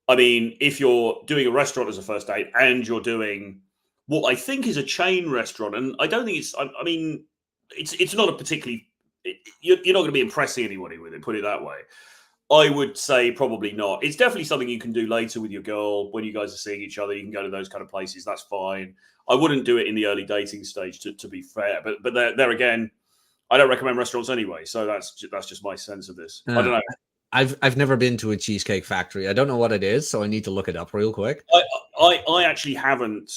S1: I mean, if you're doing a restaurant as a first date and you're doing what I think is a chain restaurant, and I don't think it's not a particularly, you're not going to be impressing anybody with it, put it that way. I would say probably not. It's definitely something you can do later with your girl when you guys are seeing each other. You can go to those kind of places. That's fine. I wouldn't do it in the early dating stage, to be fair. But there again, I don't recommend restaurants anyway. So that's just my sense of this. I don't know.
S2: I've never been to a Cheesecake Factory. I don't know what it is, so I need to look it up real quick.
S1: I actually haven't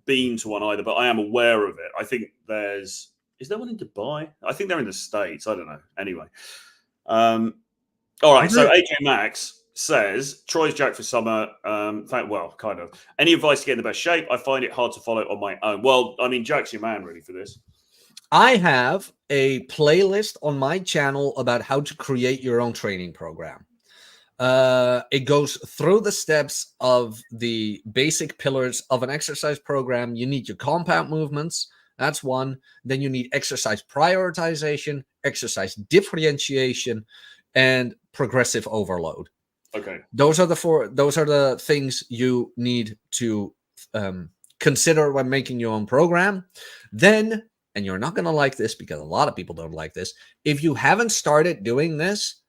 S1: been to one either, but I am aware of it. I think is there one in Dubai? I think they're in the States. I don't know. Anyway. All right. So AJ Max says, Troy's jacked for summer. Well, kind of. Any advice to get in the best shape? I find it hard to follow on my own. Well, I mean, Jack's your man really for this.
S2: I have a playlist on my channel about how to create your own training program. It goes through the steps of the basic pillars of an exercise program. You need your compound movements. That's one. Then you need exercise prioritization, exercise differentiation, and progressive overload.
S1: Okay.
S2: Those are the things you need to consider when making your own program. Then, and you're not going to like this because a lot of people don't like this, if you haven't started doing this,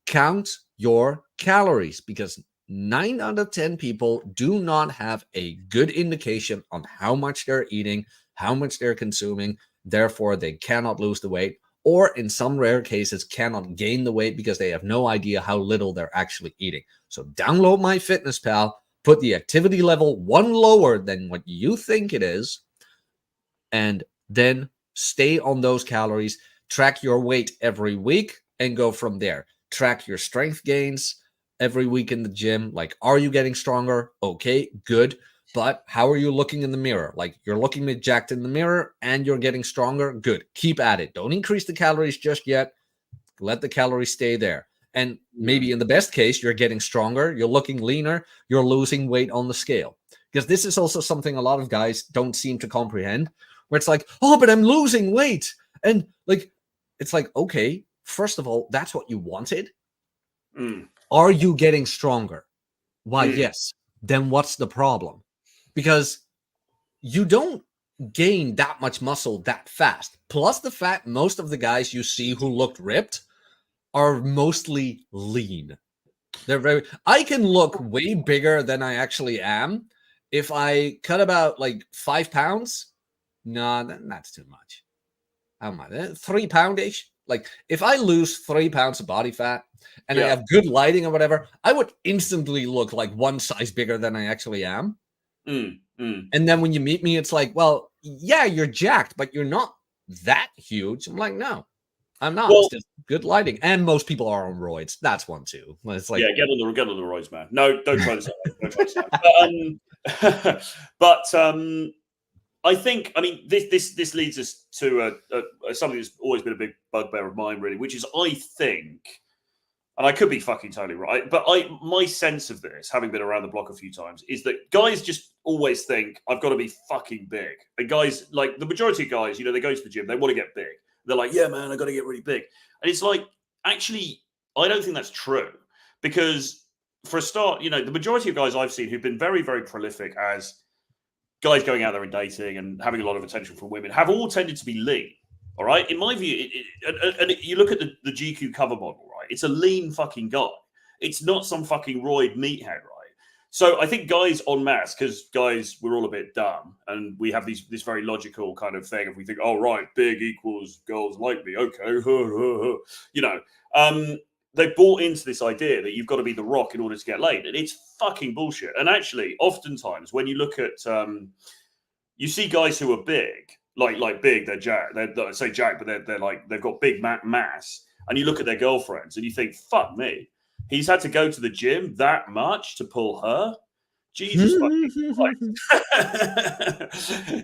S2: count your calories, because 9 out of 10 people do not have a good indication on how much they're eating, how much they're consuming. Therefore, they cannot lose the weight, or in some rare cases cannot gain the weight because they have no idea how little they're actually eating. So download MyFitnessPal, put the activity level one lower than what you think it is, and then stay on those calories, track your weight every week, and go from there. Track your strength gains every week in the gym. Like, are you getting stronger? Okay, good. But how are you looking in the mirror? Like, you're looking jacked in the mirror and you're getting stronger? Good. Keep at it. Don't increase the calories just yet. Let the calories stay there. And maybe in the best case, you're getting stronger, you're looking leaner, you're losing weight on the scale. Because this is also something a lot of guys don't seem to comprehend, where it's like, oh, but I'm losing weight. And like, it's like, okay, first of all, that's what you wanted. Are you getting stronger? Why, yes. Then what's the problem? Because you don't gain that much muscle that fast. Plus the fact most of the guys you see who looked ripped are mostly lean. I can look way bigger than I actually am. If I cut about like 5 pounds, no, that's too much. How much? 3 pound-ish. Like, if I lose 3 pounds of body fat and I have good lighting or whatever, I would instantly look like one size bigger than I actually am. And then when you meet me, it's like, well, yeah, you're jacked, but you're not that huge. I'm like, no, I'm not. Well, it's just good lighting. And most people are on roids. That's one too. It's like,
S1: yeah, get on the roids, man. No, don't try this. Don't try this. But I think, I mean, this leads us to something that's always been a big bugbear of mine, really, which is, I think, and I could be fucking totally right, but my sense of this, having been around the block a few times, is that guys just always think, I've got to be fucking big. And guys, like the majority of guys, they go to the gym, they want to get big. They're like, yeah, man, I got to get really big. And it's like, actually, I don't think that's true. Because for a start, the majority of guys I've seen who've been very, very prolific as guys going out there and dating and having a lot of attention from women have all tended to be lean. All right. In my view, and you look at the GQ cover model, right? It's a lean fucking guy. It's not some fucking roid meathead, right? So I think guys en masse, because guys, we're all a bit dumb and we have this very logical kind of thing. If we think, oh, right, big equals girls like me. Okay. They bought into this idea that you've got to be the Rock in order to get laid. And it's fucking bullshit. And actually, oftentimes when you look at, you see guys who are big, like big, they're jacked. They're say jacked, but they're like, they've got big mass. And you look at their girlfriends and you think, fuck me. He's had to go to the gym that much to pull her. Jesus fucking Christ.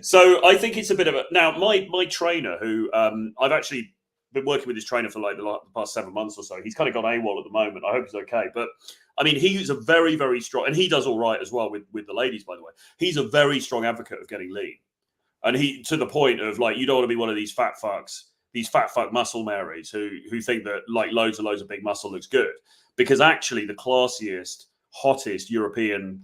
S1: So I think it's a bit of a... Now, my trainer, who I've actually been working with his trainer for like the past 7 months or so, he's kind of gone AWOL at the moment. I hope he's okay. But I mean, he's a very, very strong... And he does all right as well with the ladies, by the way. He's a very strong advocate of getting lean. And he, to the point of like, you don't want to be one of these fat fucks, these fat fuck muscle Marys who think that like loads of big muscle looks good. Because actually the classiest, hottest European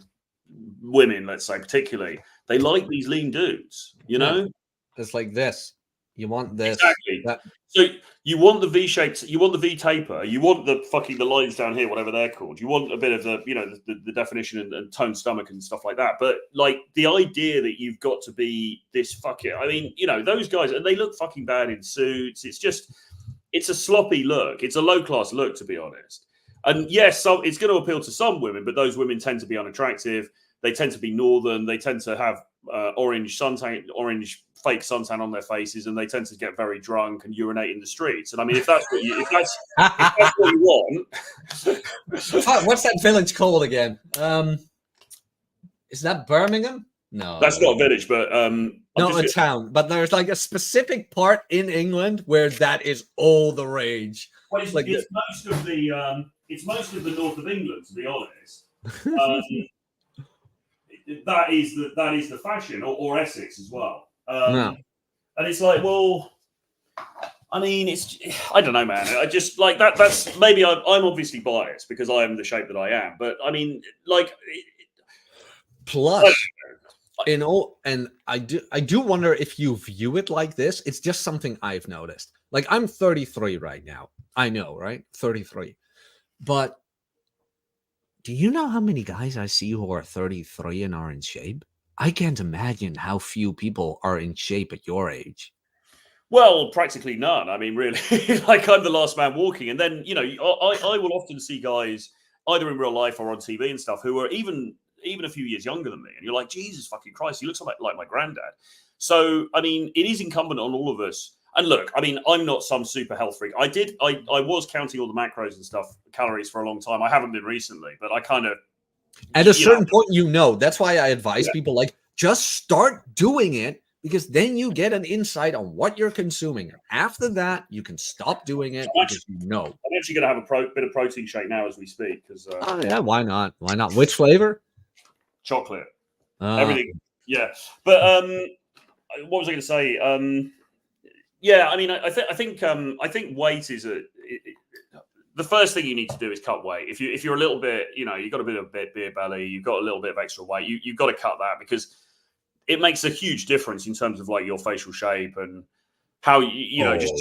S1: women, let's say particularly, they like these lean dudes, know?
S2: It's like this. You want this.
S1: Exactly. So you want the V-shaped, you want the V-taper, you want the lines down here, whatever they're called. You want a bit of the, the definition and toned stomach and stuff like that. But like the idea that you've got to be this fucking, I mean, those guys, and they look fucking bad in suits. It's a sloppy look. It's a low-class look, to be honest. And yes, it's going to appeal to some women, but those women tend to be unattractive. They tend to be northern. They tend to have orange fake suntan on their faces, and they tend to get very drunk and urinate in the streets. And I mean, if that's what you want,
S2: what's that village called again? Is that Birmingham? No,
S1: that's not a village, but
S2: no, a town. But there's like a specific part in England where that is all the rage.
S1: Well, it's most of the north of England, to be honest. That is the fashion, or Essex as well. And it's like, well, I mean, I don't know, man. I just like that. That's maybe I'm obviously biased because I am the shape that I am. But I mean, like,
S2: plus, and I do wonder if you view it like this. It's just something I've noticed. Like, I'm 33 right now. I know, right? 33. But do you know how many guys I see who are 33 and are in shape? I can't imagine how few people are in shape at your age.
S1: Well, practically none. I mean, really, like I'm the last man walking. And then, you know, I will often see guys either in real life or on TV and stuff who are even a few years younger than me. And you're like, Jesus fucking Christ, he looks like my granddad. So, I mean, it is incumbent on all of us. And look, I mean, I'm not some super health freak. I was counting all the macros and stuff, calories for a long time. I haven't been recently, but I kind of.
S2: At a certain point, that's why I advise people, like, just start doing it. Because then you get an insight on what you're consuming. After that, you can stop doing it because you know.
S1: I'm actually going to have a bit of protein shake now as we speak.
S2: Yeah, why not? Why not? Which flavor?
S1: Chocolate. Everything. Yeah. But what was I going to say? Yeah, I mean, I think weight is the first thing you need to do is cut weight. If you're a little bit, you know, you've got a bit of beer belly, you've got a little bit of extra weight, you've got to cut that because it makes a huge difference in terms of like your facial shape and how you know just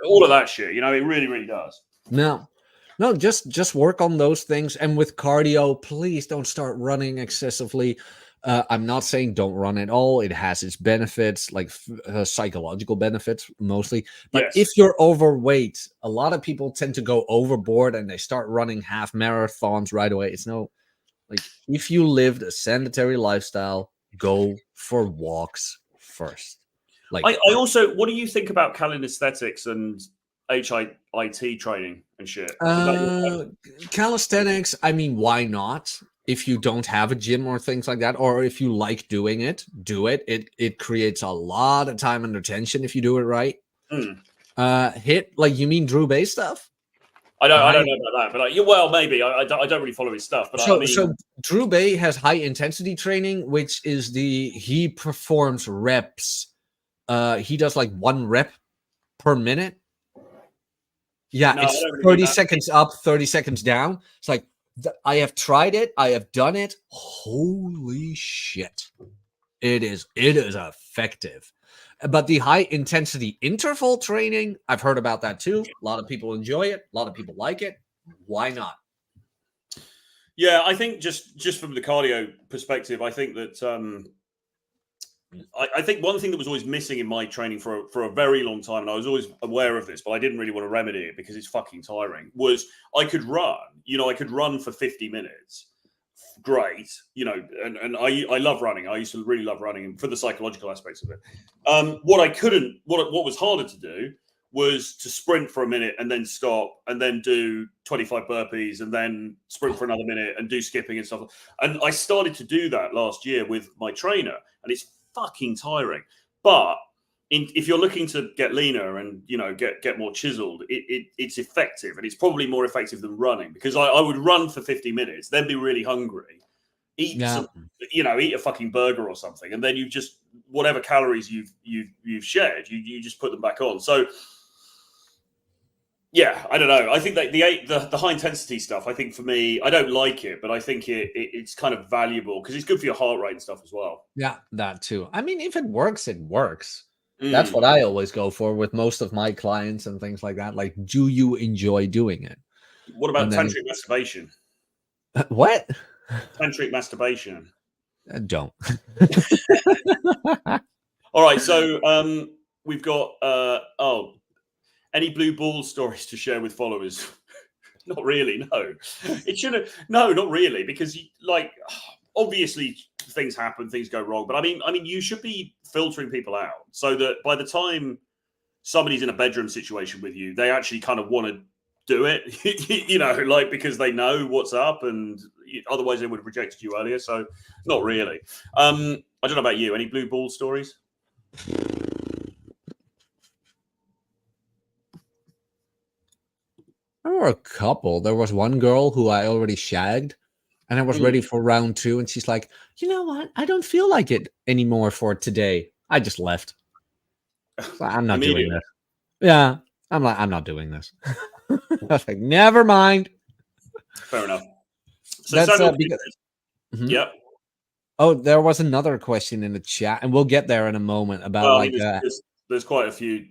S1: all of that shit. You know, it really, really does.
S2: No, just work on those things. And with cardio, please don't start running excessively. I'm not saying don't run at all. It has its benefits, like psychological benefits mostly. But if you're overweight, a lot of people tend to go overboard and they start running half marathons right away. It's if you lived a sedentary lifestyle, go for walks first. Like,
S1: I also, what do you think about calisthenics and HIIT training and shit?
S2: Calisthenics, I mean, why not? If you don't have a gym or things like that, or if you like doing it, do it. It creates a lot of time and attention if you do it right. You mean Drew Bay stuff?
S1: I don't know about that, but well, maybe I don't really follow his stuff. But
S2: so Drew Bay has high intensity training, which is he performs reps. He does like 1 rep per minute. Yeah, it's 30 seconds up, 30 seconds down. It's like I have tried it, I have done it. Holy shit, it is effective. But the high intensity interval training, I've heard about that too. A lot of people enjoy it. A lot of people like it. Why not?
S1: Yeah, I think just from the cardio perspective, I think that I think one thing that was always missing in my training for a very long time, and I was always aware of this, but I didn't really want to remedy it because it's fucking tiring, was I could run. You know, I could run for 50 minutes. Great, you know, and I love running. I used to really love running for the psychological aspects of it. What was harder to do was to sprint for a minute and then stop and then do 25 burpees and then sprint for another minute and do skipping and stuff. And I started to do that last year with my trainer, and it's fucking tiring. But if you're looking to get leaner and, you know, get more chiseled, it's effective, and it's probably more effective than running, because I would run for 50 minutes, then be really hungry, eat a fucking burger or something, and then you just, whatever calories you've shared, you just put them back on. So yeah, I don't know. I think that the high intensity stuff, I think for me, I don't like it, but I think it's kind of valuable because it's good for your heart rate and stuff as well.
S2: Yeah, that too. I mean, if it works, it works. That's what I always go for with most of my clients and things like that. Like, do you enjoy doing it?
S1: What about tantric masturbation?
S2: What?
S1: Tantric masturbation.
S2: Don't.
S1: All right. So we've got, any blue ball stories to share with followers? Not really, no. It shouldn't. No, not really, because obviously things happen, things go wrong. But I mean, you should be filtering people out so that by the time somebody's in a bedroom situation with you, they actually kind of want to do it, you know, like, because they know what's up, and otherwise they would have rejected you earlier. So not really. I don't know about you. Any blue ball stories?
S2: There were a couple. There was one girl who I already shagged, and I was ready for round 2. And she's like, you know what? I don't feel like it anymore for today. I just left. So I'm not doing this. Yeah, I'm not doing this. I was like, never mind.
S1: Fair enough. So
S2: that's because.
S1: Yep.
S2: Oh, there was another question in the chat, and we'll get there in a moment about
S1: there's quite a few.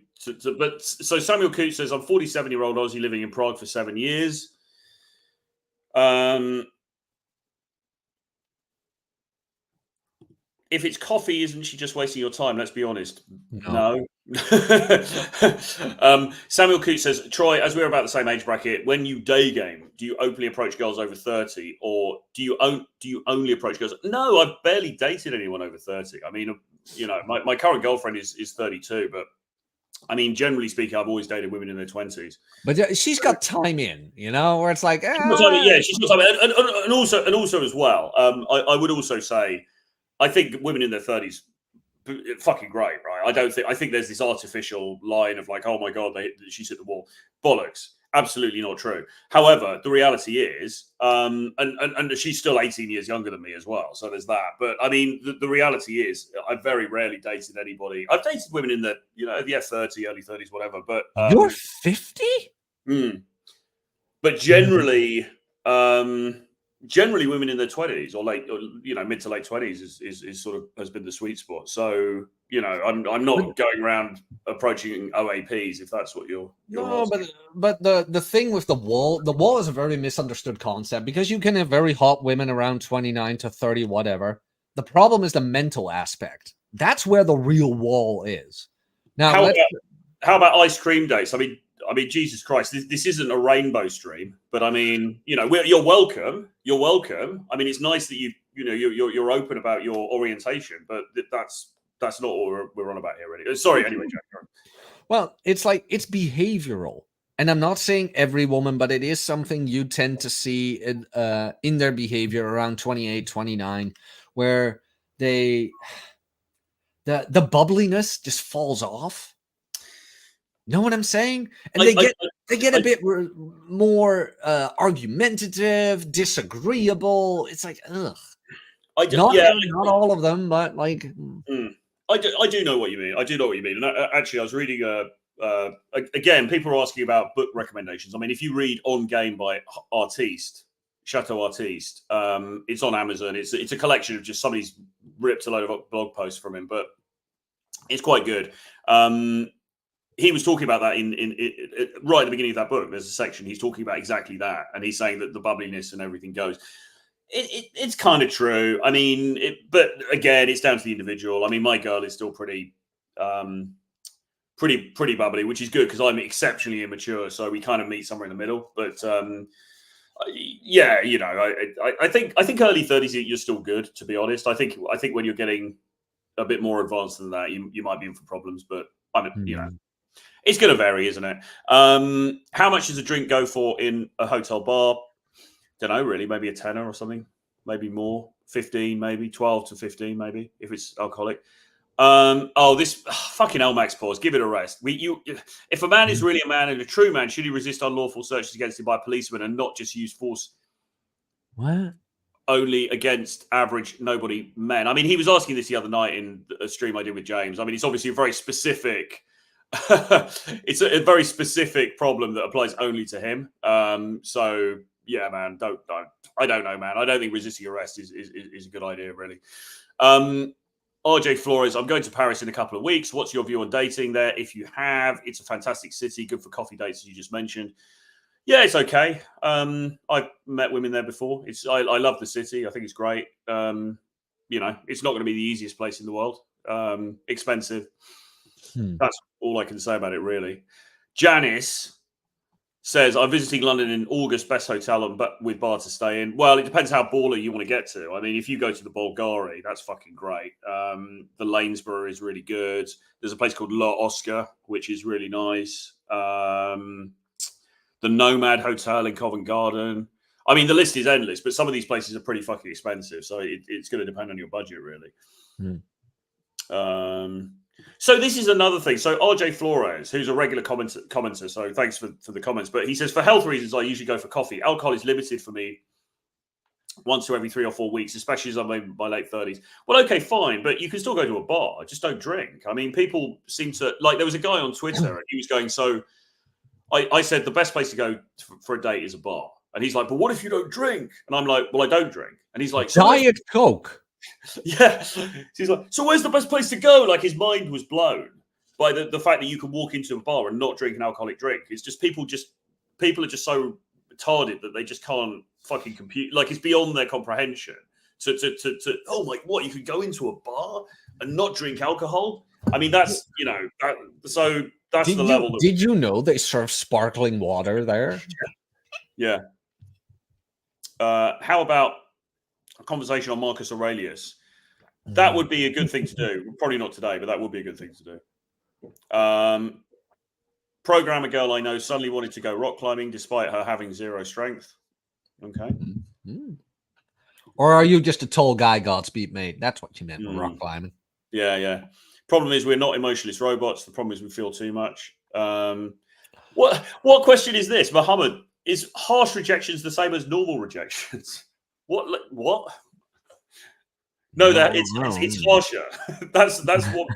S1: But Samuel Coote says, I'm 47-year-old Aussie living in Prague for 7 years. If it's coffee, isn't she just wasting your time? Let's be honest. No. Samuel Coote says, Troy, as we're about the same age bracket, when you day game, do you openly approach girls over 30, or do you only approach girls? No, I've barely dated anyone over 30. I mean, my current girlfriend is 32, but I mean, generally speaking, I've always dated women in their 20s.
S2: But she's got time in, where it's like,
S1: she's got time in. And also as well, I would also say, I think women in their 30s, fucking great, right? I think there's this artificial line of like, oh my God, she's hit the wall. Bollocks. Absolutely not true. However, the reality is, and she's still 18 years younger than me as well. So there's that. But I mean, the reality is, I've very rarely dated anybody. I've dated women in the, 30, early 30s, whatever. But
S2: you're 50?
S1: But generally, women in their 20s or mid to late 20s is sort of has been the sweet spot. So I'm not going around approaching OAPs if that's what you're
S2: no asking. But the thing with the wall is a very misunderstood concept, because you can have very hot women around 29 to 30 whatever. The problem is the mental aspect. That's where the real wall is. Now
S1: how about ice cream dates? I mean, Jesus Christ, this isn't a rainbow stream, but I mean, you're welcome. You're welcome. I mean, it's nice that you're open about your orientation, but that's not what we're on about here, really. Sorry, anyway, Jack.
S2: Well, it's behavioral, and I'm not saying every woman, but it is something you tend to see in their behavior around 28, 29, where the bubbliness just falls off. Know what I'm saying? And they get a bit more argumentative, disagreeable. It's like, ugh. Not all of them, but like.
S1: I do know what you mean. I do know what you mean. And actually, I was reading again, people are asking about book recommendations. I mean, if you read On Game by Chateau Artiste, it's on Amazon. It's a collection of just somebody's ripped a load of blog posts from him, but it's quite good. He was talking about that in right at the beginning of that book. There's a section he's talking about exactly that, and he's saying that the bubbliness and everything goes. It's kind of true. I mean, but again, it's down to the individual. I mean, my girl is still pretty bubbly, which is good because I'm exceptionally immature. So we kind of meet somewhere in the middle. But yeah, I think early 30s you're still good, to be honest. I think when you're getting a bit more advanced than that, you might be in for problems. But it's going to vary, isn't it? How much does a drink go for in a hotel bar? Don't know, really. Maybe a tenner or something. Maybe more. 15, maybe 12 to 15, maybe if it's alcoholic. This fucking Max pause. Give it a rest. If a man is really a man and a true man, should he resist unlawful searches against him by policemen and not just use force?
S2: What?
S1: Only against average nobody men. I mean, he was asking this the other night in a stream I did with James. I mean, it's obviously a very specific. It's a very specific problem that applies only to him. So yeah, man, don't. I don't know, man. I don't think resisting arrest is a good idea, really. RJ Flores, I'm going to Paris in a couple of weeks. What's your view on dating there? If you have, it's a fantastic city, good for coffee dates, as you just mentioned. Yeah, it's okay. I've met women there before. I love the city. I think it's great. It's not going to be the easiest place in the world. Expensive. That's all I can say about it, really. Janice says, I'm visiting London in August, best hotel with bar to stay in. Well, it depends how baller you want to get to. I mean, if you go to the Bulgari, that's fucking great. The Lanesborough is really good. There's a place called La Oscar, which is really nice. The Nomad Hotel in Covent Garden. I mean, the list is endless, but some of these places are pretty fucking expensive. So it's going to depend on your budget, really. So this is another thing. So RJ Flores, who's a regular commenter, so thanks for the comments. But he says, for health reasons, I usually go for coffee. Alcohol is limited for me once to every 3 or 4 weeks, especially as I'm in my late 30s. Well, okay, fine, but you can still go to a bar. Just don't drink. I mean, people seem to like. There was a guy on Twitter, and he was going. So I said the best place to go for a date is a bar, and he's like, "But what if you don't drink?" And I'm like, "Well, I don't drink." And he's like,
S2: "Diet Coke."
S1: Yeah. He's like, "So where's the best place to go?" Like his mind was blown by the fact that you can walk into a bar and not drink an alcoholic drink. It's just people are just so retarded that they just can't fucking compute. Like, it's beyond their comprehension to oh my, what, you could go into a bar and not drink alcohol? I mean, that's, so that's the level.
S2: Did you know they serve sparkling water there?
S1: Yeah. How about a conversation on Marcus Aurelius? That would be a good thing to do. Probably not today, but that would be a good thing to do. Programmer girl I know suddenly wanted to go rock climbing despite her having 0 strength. Okay.
S2: Or are you just a tall guy, Godspeed, mate? That's what you meant with rock climbing.
S1: Yeah. Problem is, we're not emotionless robots. The problem is we feel too much. What question is this, Muhammad? Is harsh rejections the same as normal rejections? What? No, it's harsher. that's what.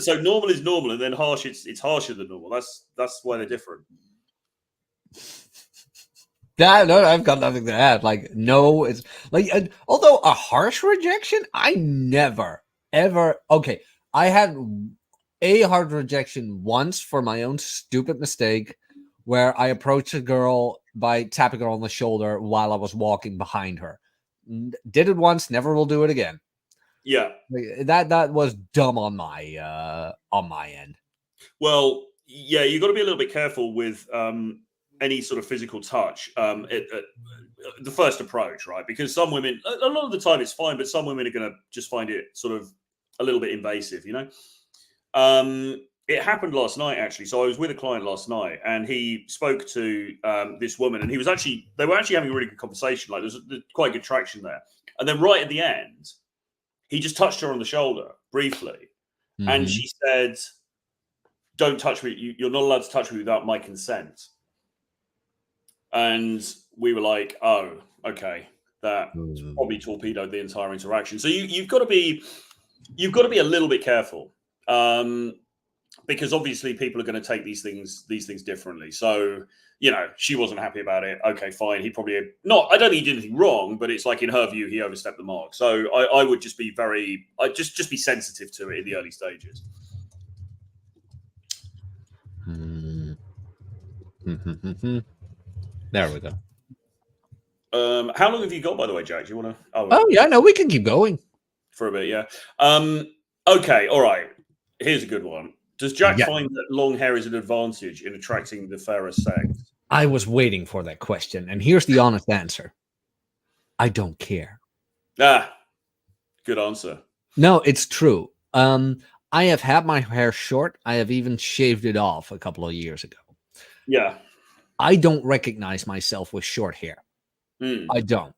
S1: So normal is normal, and then harsh it's harsher than normal. That's why they're different.
S2: No, I've got nothing to add. Like, no, it's like, although a harsh rejection, I never ever. Okay, I had a hard rejection once for my own stupid mistake, where I approached a girl by tapping her on the shoulder while I was walking behind her. Did it once, never will do it again.
S1: Yeah,
S2: that was dumb on my end.
S1: Well, yeah, you got to be a little bit careful with any sort of physical touch the first approach, right? Because some women, a lot of the time it's fine, but some women are going to just find it sort of a little bit invasive, It happened last night, actually. So I was with a client last night, and he spoke to this woman, and they were actually having a really good conversation. Like, there's quite good traction there. And then right at the end, he just touched her on the shoulder briefly, and she said, "Don't touch me. You're not allowed to touch me without my consent." And we were like, "Oh, okay, that probably torpedoed the entire interaction." So you've got to be a little bit careful. Because obviously people are going to take these things differently. So, she wasn't happy about it. Okay, fine. He probably not. I don't think he did anything wrong, but it's like, in her view, he overstepped the mark. So I would just be just be sensitive to it in the early stages.
S2: There we go.
S1: How long have you got, by the way, Jack? Do you want to?
S2: Oh yeah, no, we can keep going
S1: for a bit. Yeah. Okay. All right. Here's a good one. Does Jack find that long hair is an advantage in attracting the fairer sex?
S2: I was waiting for that question, and here's the honest answer. I don't care.
S1: Good answer.
S2: No, it's true. I have had my hair short. I have even shaved it off a couple of years ago.
S1: Yeah.
S2: I don't recognize myself with short hair. I don't.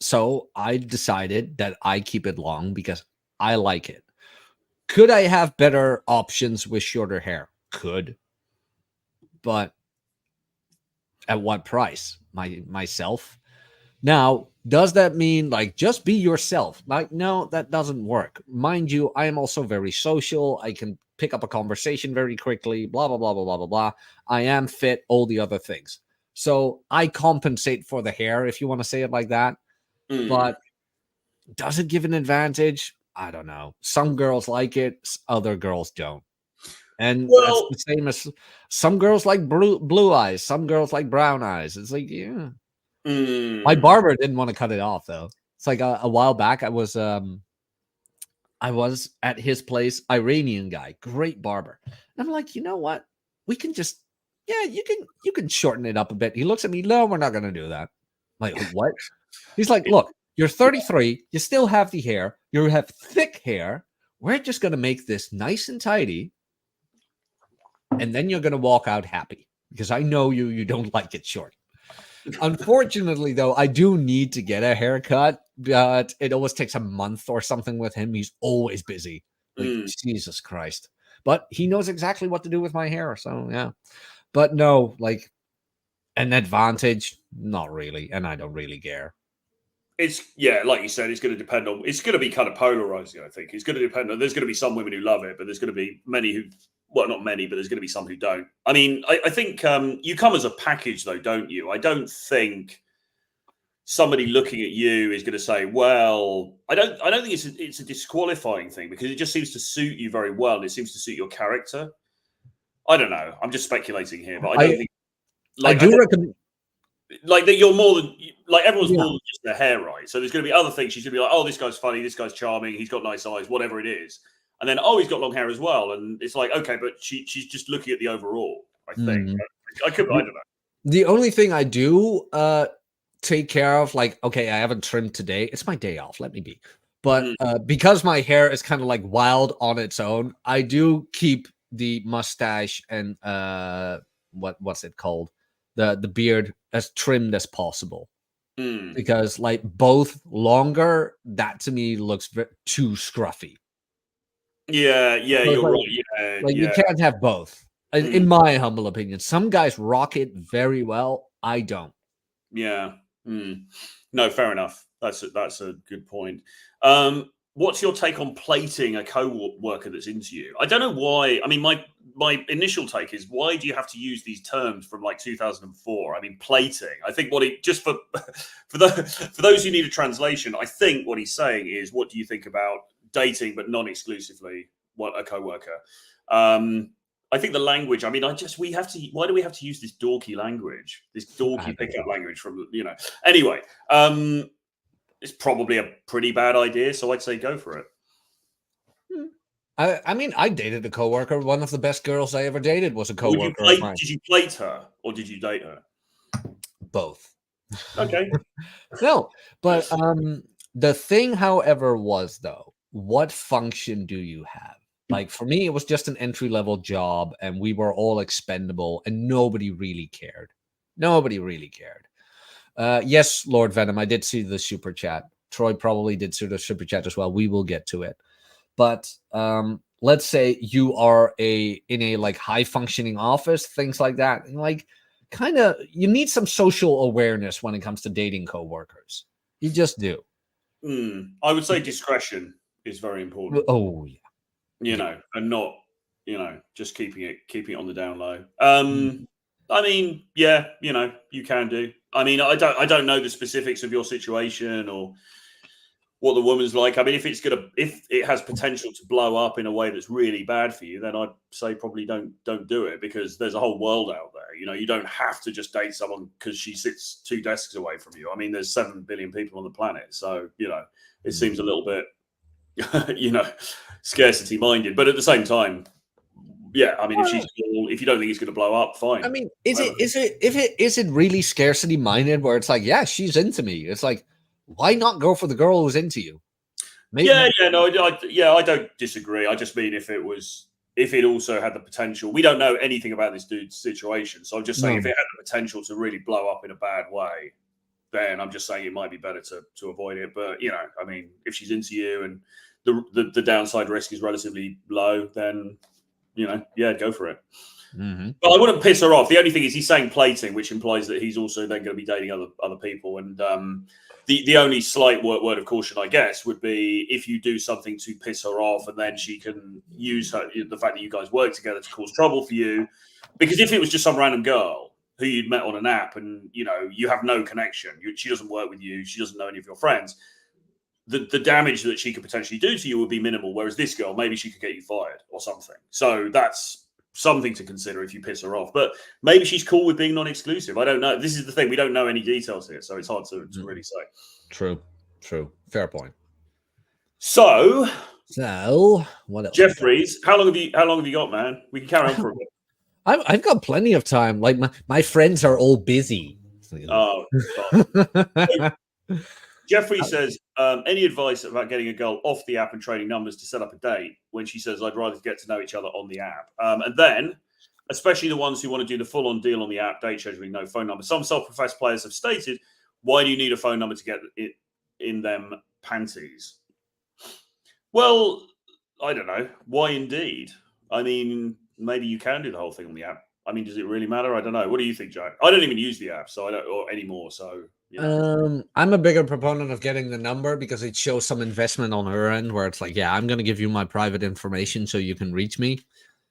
S2: So I decided that I keep it long because I like it. Could I have better options with shorter hair? Could. But at what price? Myself? Now, does that mean, like, just be yourself? Like, no, that doesn't work. Mind you, I am also very social. I can pick up a conversation very quickly, blah, blah, blah, blah, blah, blah, blah. I am fit, all the other things. So I compensate for the hair, if you want to say it like that. But does it give an advantage? I don't know. Some girls like it, other girls don't. And that's the same as some girls like blue eyes, some girls like brown eyes. It's like, yeah. My barber didn't want to cut it off, though. It's like a while back, I was at his place, Iranian guy, great barber. And I'm like, you know what? We can just, you can shorten it up a bit. He looks at me, no, we're not going to do that. I'm like, what? He's like, look, you're 33, you still have the hair, you have thick hair. We're just going to make this nice and tidy. And then you're going to walk out happy because I know you don't like it short. Unfortunately, though, I do need to get a haircut, but it always takes a month or something with him. He's always busy. Like, Jesus Christ. But he knows exactly what to do with my hair. So, yeah. But no, like, An advantage? Not really, and I don't really care.
S1: It's like you said, it's going to depend on. It's going to be kind of polarizing. I think it's going to depend on. There's going to be some women who love it, but there's going to be many who, well, not many, but there's going to be some who don't. I mean, I think you come as a package, though, don't you? I don't think somebody looking at you is going to say, "Well, I don't think it's a disqualifying thing because it just seems to suit you very well. And it seems to suit your character." I don't know. I'm just speculating here, but I don't think.
S2: Like, I do recommend.
S1: Like that, you're more than like everyone's more than just their hair, right? So there's going to be other things. She's going to be like, "Oh, this guy's funny. This guy's charming. He's got nice eyes. Whatever it is." And then, "Oh, he's got long hair as well." And it's like, okay, but she's just looking at the overall. I think I don't know.
S2: The only thing I do take care of, like, okay, I haven't trimmed today. It's my day off. Let me be. But because my hair is kind of like wild on its own, I do keep the mustache and what's it called? The beard as trimmed as possible. Because like both longer, that to me looks too scruffy.
S1: Yeah, you're right.
S2: Yeah, you can't have both. In my humble opinion, some guys rock it very well. I don't.
S1: Yeah. No, fair enough. That's a good point. What's your take on plating a co-worker that's into you? I don't know why. I mean, my initial take is, why do you have to use these terms from like 2004? I mean, plating. I think what he just for those who need a translation, I think what he's saying is, what do you think about dating but non-exclusively a co-worker? I think the language. I mean, we have to. Why do we have to use this dorky language? This dorky pickup language from Anyway. It's probably a pretty bad idea, so I'd say go for it.
S2: I mean, I dated a coworker. One of the best girls I ever dated was a coworker.
S1: Did you plate her or did you date her?
S2: Both.
S1: Okay.
S2: No, but the thing, however, was though, what function do you have? Like for me, it was just an entry-level job, and we were all expendable, and nobody really cared. Nobody really cared. Yes, Lord Venom, I did see the super chat. Troy probably did see the super chat as well. We will get to it. But let's say you are in a like high functioning office, things like that. And like kind of you need some social awareness when it comes to dating coworkers. You just do.
S1: I would say discretion is very important.
S2: Oh yeah.
S1: And not, just keeping it on the down low. I mean, yeah, you can do. I mean, I don't know the specifics of your situation or what the woman's like. I mean, if it has potential to blow up in a way that's really bad for you, then I'd say probably don't do it, because there's a whole world out there. You don't have to just date someone because she sits 2 desks away from you. I mean, there's 7 billion people on the planet, so it seems a little bit, scarcity minded. But at the same time, yeah, I mean, if she's cool, if you don't think it's going to blow up, fine.
S2: I mean, is it really scarcity minded where it's like, yeah, she's into me? It's like, why not go for the girl who's into you?
S1: Maybe I don't disagree. I just mean if it also had the potential. We don't know anything about this dude's situation, so I'm just saying if it had the potential to really blow up in a bad way, then I'm just saying it might be better to avoid it. But I mean, if she's into you and the downside risk is relatively low, then go for it. But I wouldn't piss her off. The only thing is he's saying plating, which implies that he's also then going to be dating other people. And the only slight word of caution, I guess, would be if you do something to piss her off, and then she can use the fact that you guys work together to cause trouble for you. Because if it was just some random girl who you'd met on an app and you have no connection, she doesn't work with you, she doesn't know any of your friends, the damage that she could potentially do to you would be minimal. Whereas this girl, maybe she could get you fired or something. So that's something to consider if you piss her off. But maybe she's cool with being non-exclusive. I don't know. This is the thing. We don't know any details here, so it's hard to really say.
S2: True. Fair point.
S1: So
S2: what else?
S1: Jeffries, how long have you got, man? We can carry on for a bit.
S2: I've got plenty of time. Like my friends are all busy.
S1: Oh, Jeffrey says, any advice about getting a girl off the app and trading numbers to set up a date when she says, I'd rather get to know each other on the app? And then, especially the ones who want to do the full-on deal on the app, date scheduling, no phone number. Some self-professed players have stated, why do you need a phone number to get it in them panties? Well, I don't know. Why indeed? I mean, maybe you can do the whole thing on the app I mean, does it really matter? I don't know. What do you think, Jack? I don't even use the app, so I don't or anymore. So you know.
S2: I'm a bigger proponent of getting the number because it shows some investment on her end, where it's like, yeah, I'm gonna give you my private information so you can reach me.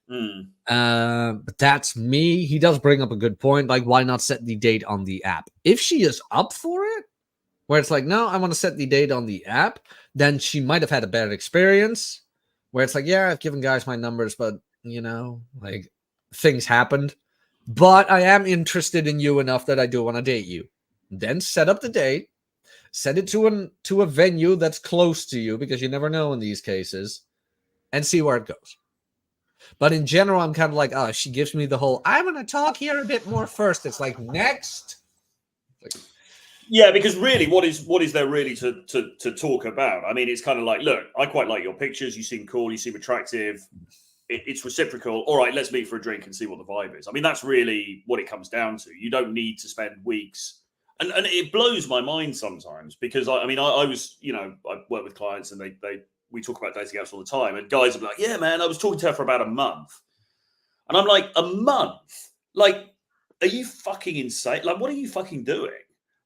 S2: But that's me. He does bring up a good point. Like, why not set the date on the app? If she is up for it, where it's like, no, I want to set the date on the app, then she might have had a bad experience. Where it's like, yeah, I've given guys my numbers, but you know, like things happened. But I am interested in you enough that I do want to date you. Then set up the date, send it to a venue that's close to you, because you never know in these cases, and see where it goes. But in general, I'm kind of like, oh, she gives me the whole, I'm going to talk here a bit more first. It's like, next.
S1: Yeah, because really, what is there really to talk about? I mean, it's kind of like, look, I quite like your pictures. You seem cool. You seem attractive. It's reciprocal. All right, let's meet for a drink and see what the vibe is. I mean, that's really what it comes down to. You don't need to spend weeks. And it blows my mind sometimes because, I was, you know, I work with clients and we talk about dating apps all the time. And guys are like, yeah, man, I was talking to her for about a month. And I'm like, a month? Like, are you fucking insane? Like, what are you fucking doing?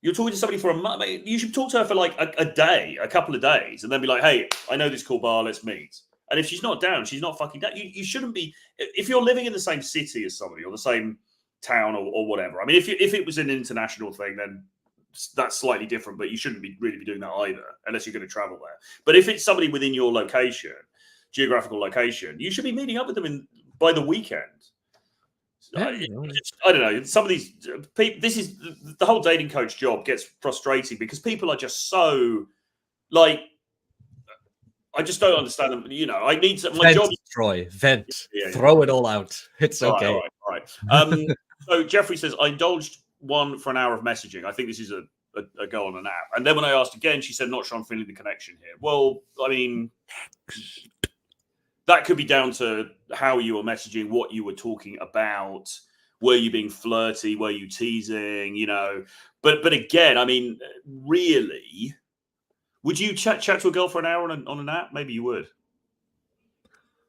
S1: You're talking to somebody for a month. You should talk to her for like a day, a couple of days, and then be like, hey, I know this cool bar, let's meet. And if she's not down, she's not fucking down. You shouldn't be, if you're living in the same city as somebody or the same town or whatever. I mean, if it was an international thing, then that's slightly different, but you shouldn't really be doing that either, unless you're going to travel there. But if it's somebody within your location, geographical location, you should be meeting up with them by the weekend. I don't know. Some of these people, this is the whole dating coach job gets frustrating because people are just so like, I just don't understand them. You know, I need to. My job,
S2: Troy, vent, throw it all out. It's okay.
S1: All right. So Jeffrey says, I indulged one for an hour of messaging. I think this is a go on an app. And then when I asked again, she said, not sure I'm feeling the connection here. Well, I mean, that could be down to how you were messaging, what you were talking about. Were you being flirty? Were you teasing? You know, but again, I mean, really, would you chat to a girl for an hour on an app? Maybe you would.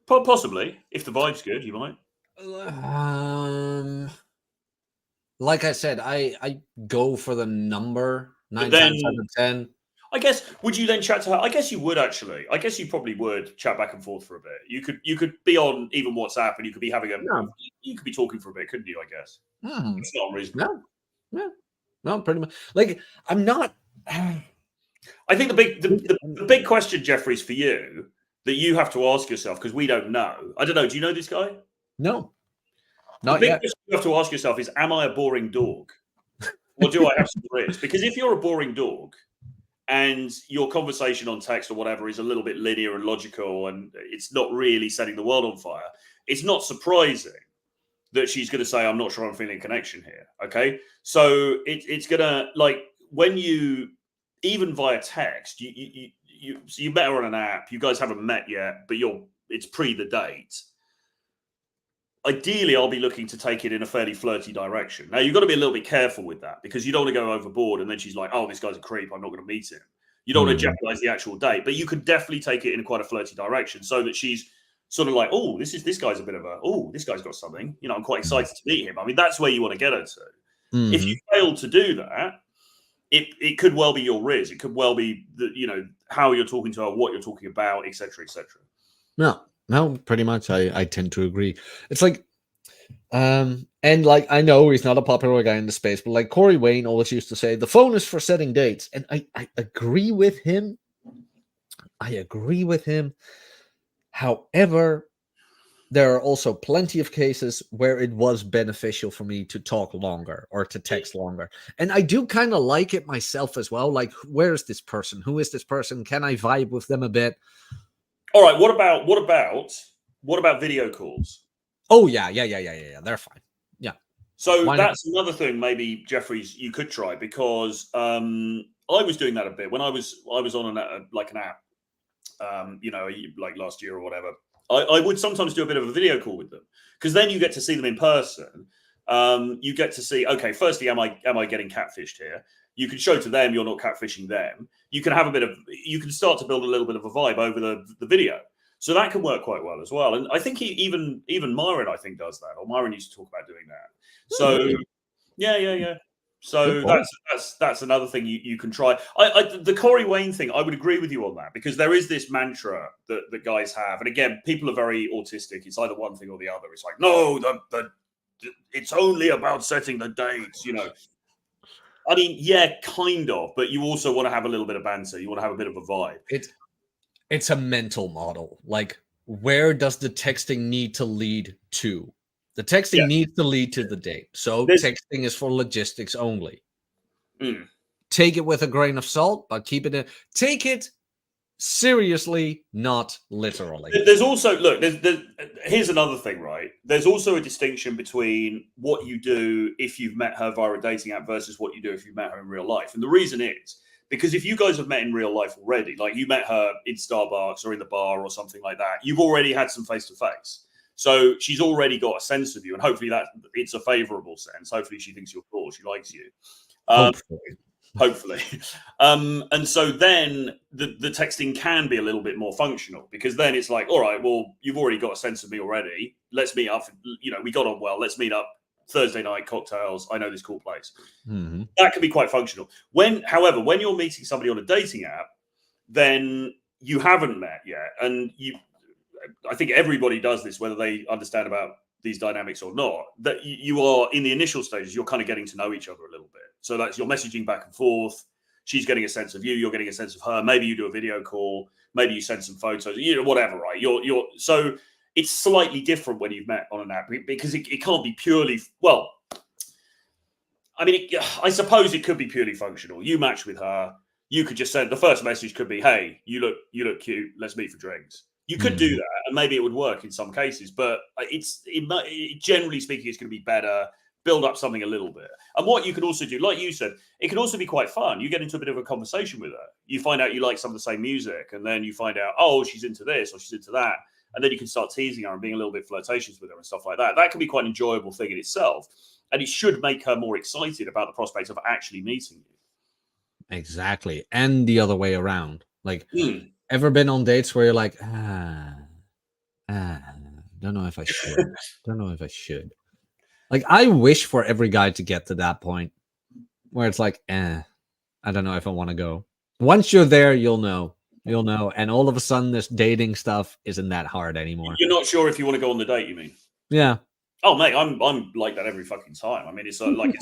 S1: Possibly, if the vibe's good, you might.
S2: Like I said, I go for the number 9 times out of 10.
S1: I guess, would you then chat to her? I guess you would actually. I guess you probably would chat back and forth for a bit. You could be on even WhatsApp and you could be having you could be talking for a bit, couldn't you? I guess it's not unreasonable.
S2: No, pretty much. Like, I'm not.
S1: I think the big question, Jeffrey, is for you that you have to ask yourself because we don't know. I don't know. Do you know this guy?
S2: No,
S1: not yet. The big question you have to ask yourself is: am I a boring dog, or do I have some risk? Because if you're a boring dog and your conversation on text or whatever is a little bit linear and logical and it's not really setting the world on fire, it's not surprising that she's going to say, I'm not sure I'm feeling connection here. Okay. So it's going to, like, when you, even via text, you met her on an app, you guys haven't met yet, but it's pre the date. Ideally, I'll be looking to take it in a fairly flirty direction. Now, you've got to be a little bit careful with that because you don't want to go overboard and then she's like, oh, this guy's a creep, I'm not going to meet him. You don't want to jeopardize the actual date, but you could definitely take it in quite a flirty direction so that she's sort of like, oh, this guy's a bit of this guy's got something. You know, I'm quite excited to meet him. I mean, that's where you want to get her to. If you fail to do that, it could well be your riz. It could well be how you're talking to her, what you're talking about, etc., etc.
S2: No, pretty much. I tend to agree. It's like, and like, I know he's not a popular guy in the space, but like Corey Wayne always used to say, the phone is for setting dates. And I agree with him. However, there are also plenty of cases where it was beneficial for me to talk longer or to text longer. And I do kind of like it myself as well. Like, where is this person? Who is this person? Can I vibe with them a bit?
S1: All right. What about video calls?
S2: Oh yeah. They're fine. Yeah.
S1: So that's another thing. Maybe Jeffrey's you could try because I was doing that a bit when I was on an app, like last year or whatever. I would sometimes do a bit of a video call with them because then you get to see them in person. You get to see, okay, firstly, am I getting catfished here? You can show to them you're not catfishing them. You can have you can start to build a little bit of a vibe over the video. So that can work quite well as well. And I think even Myron, I think, does that. Or Myron used to talk about doing that. So really? Yeah. So that's another thing you can try. The Corey Wayne thing, I would agree with you on that, because there is this mantra that guys have, and again, people are very autistic. It's either one thing or the other. It's like, no, it's only about setting the dates, you know. I mean, yeah, kind of, but you also want to have a little bit of banter. You want to have a bit of a vibe.
S2: It's a mental model. Like, where does the texting need to lead to? The texting needs to lead to the date. So texting is for logistics only. Take it with a grain of salt, but take it seriously, not literally.
S1: There's also, look, here's another thing, right? There's also a distinction between what you do if you've met her via a dating app versus what you do if you've met her in real life. And the reason is because if you guys have met in real life already, like you met her in Starbucks or in the bar or something like that, you've already had some face-to-face. So she's already got a sense of you, and hopefully that it's a favorable sense. Hopefully she thinks you're cool, she likes you. Hopefully. And so then the texting can be a little bit more functional, because then it's like, all right, well, you've already got a sense of me already. Let's meet up. You know, we got on well. Let's meet up Thursday night, cocktails. I know this cool place. That can be quite functional. However, when you're meeting somebody on a dating app, then you haven't met yet, and I think everybody does this, whether they understand about these dynamics or not, that you are in the initial stages, you're kind of getting to know each other a little bit. So that's, you're messaging back and forth. She's getting a sense of you. You're getting a sense of her. Maybe you do a video call. Maybe you send some photos, whatever, right? So it's slightly different when you've met on an app, because it can't be purely, well, I mean, I suppose it could be purely functional. You match with her. You could just send, the first message could be, hey, you look cute. Let's meet for drinks. You could do that, and maybe it would work in some cases, but generally speaking, it's going to be better. Build up something a little bit. And what you can also do, like you said, it can also be quite fun. You get into a bit of a conversation with her. You find out you like some of the same music, and then you find out, oh, she's into this or she's into that. And then you can start teasing her and being a little bit flirtatious with her and stuff like that. That can be quite an enjoyable thing in itself. And it should make her more excited about the prospect of actually meeting you.
S2: Exactly. And the other way around. Like, ever been on dates where you're like, don't know if I should. Like, I wish for every guy to get to that point where it's like, I don't know if I want to go. Once you're there, you'll know. And all of a sudden, this dating stuff isn't that hard anymore.
S1: You're not sure if you want to go on the date, you mean?
S2: Yeah.
S1: Oh, mate, I'm like that every fucking time. I mean, it's like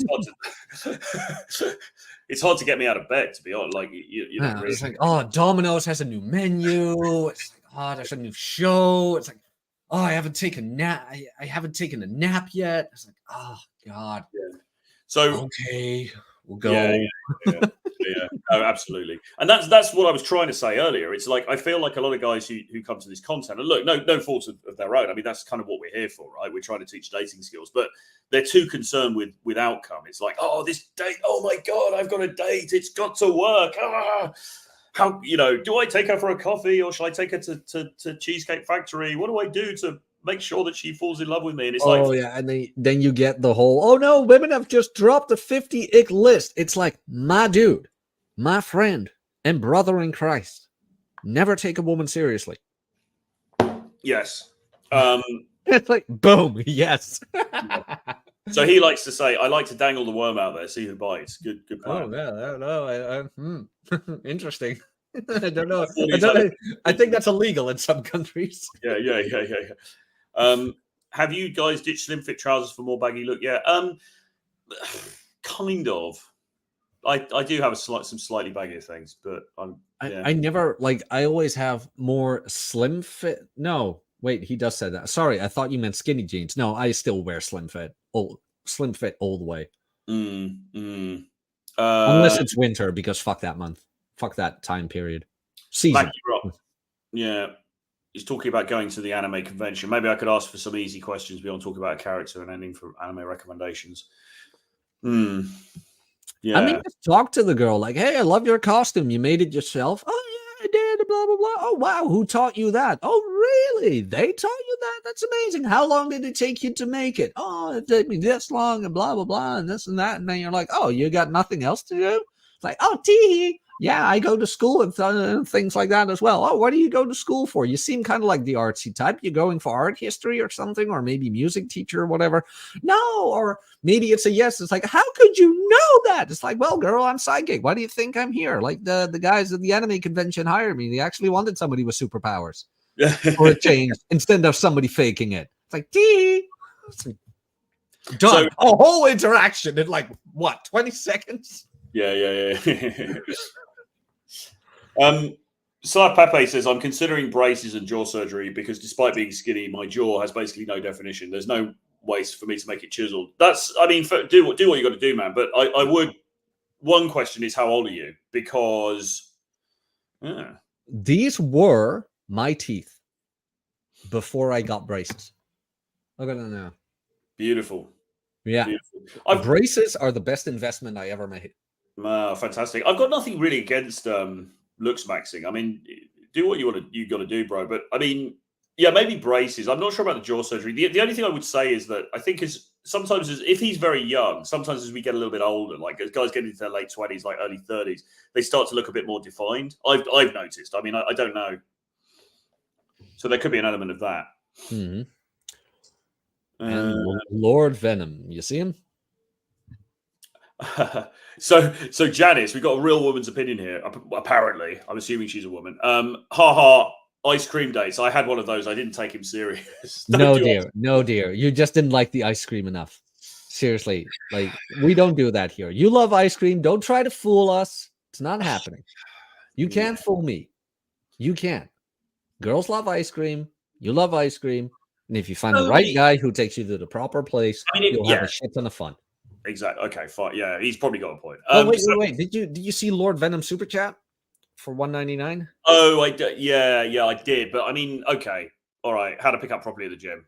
S1: it's hard to get me out of bed, to be honest. Like,
S2: it's like, oh, Domino's has a new menu. It's like, oh, there's a new show. It's like, oh, I haven't taken a nap. I haven't taken a nap yet. It's like, oh God.
S1: Yeah. So
S2: okay, we'll go.
S1: Yeah. Oh, absolutely. And that's what I was trying to say earlier. It's like, I feel like a lot of guys who come to this content, and look, no fault of their own. I mean, that's kind of what we're here for, right? We're trying to teach dating skills, but they're too concerned with outcome. It's like, oh, this date, oh my God, I've got a date. It's got to work. How, do I take her for a coffee, or should I take her to Cheesecake Factory? What do I do to make sure that she falls in love with me? And it's
S2: and then you get the whole, oh no, women have just dropped a 50 ick list. It's like, my dude, my friend and brother in Christ, never take a woman seriously.
S1: Yes.
S2: It's like, boom, yes.
S1: So he likes to say, I like to dangle the worm out there, see who bites. Good plan.
S2: Oh, yeah, interesting. I don't know. I think that's illegal in some countries.
S1: Yeah. Have you guys ditched slim fit trousers for more baggy look? Yeah. Kind of. I do have some slightly baggier things, but
S2: I never, like, I always have more slim fit. No, wait, he does say that. Sorry, I thought you meant skinny jeans. No, I still wear slim fit all the way. Unless it's winter, because fuck that month. Fuck that time period. Season.
S1: Yeah. He's talking about going to the anime convention. Maybe I could ask for some easy questions beyond talking about a character and ending for anime recommendations. Yeah.
S2: I mean, just talk to the girl like, hey, I love your costume. You made it yourself? Oh, yeah, I did. Blah, blah, blah. Oh, wow. Who taught you that? Oh, really? They taught you that? That's amazing. How long did it take you to make it? Oh, it took me this long and blah, blah, blah, and this and that. And then you're like, oh, you got nothing else to do? It's like, oh, tee. Yeah, I go to school and things like that as well. Oh, what do you go to school for? You seem kind of like the artsy type. You going for art history or something, or maybe music teacher or whatever. No, or maybe it's a yes. It's like, how could you know that? It's like, well, girl, I'm psychic. Why do you think I'm here? Like the guys at the anime convention hired me. They actually wanted somebody with superpowers for a change instead of somebody faking it. It's like, tee. Done. So, a whole interaction in like what, 20 seconds?
S1: Yeah. Sly Pepe says, I'm considering braces and jaw surgery because despite being skinny, my jaw has basically no definition. There's no ways for me to make it chiseled. That's, I mean, do what you got to do, man. But I would, one question is, how old are you? Because
S2: these were my teeth before I got braces. Look at them now.
S1: Beautiful.
S2: Yeah. Beautiful. Braces are the best investment I ever made.
S1: Fantastic. I've got nothing really against looksmaxing. I mean, do what you got to do, bro. But I mean, yeah, maybe braces. I'm not sure about the jaw surgery. The only thing I would say is that I think sometimes if he's very young, sometimes as we get a little bit older, like as guys get into their late 20s, like early 30s, they start to look a bit more defined. I've noticed. I mean, I don't know. So there could be an element of that.
S2: Mm-hmm. And Lord Venom, you see him?
S1: So Janice, we got a real woman's opinion here. Apparently, I'm assuming she's a woman. Ice cream dates. I had one of those. I didn't take him serious.
S2: No, dear. You just didn't like the ice cream enough. Seriously, like we don't do that here. You love ice cream. Don't try to fool us. It's not happening. You can't fool me. You can't. Girls love ice cream. You love ice cream. And if you find the right guy who takes you to the proper place, you'll have a shit ton of fun.
S1: Exactly. Okay, fine. Yeah, he's probably got a point.
S2: Wait. Did you see Lord Venom super chat for $1.99?
S1: Oh, I did. Yeah, I did. But I mean, okay, all right. How to pick up properly at the gym?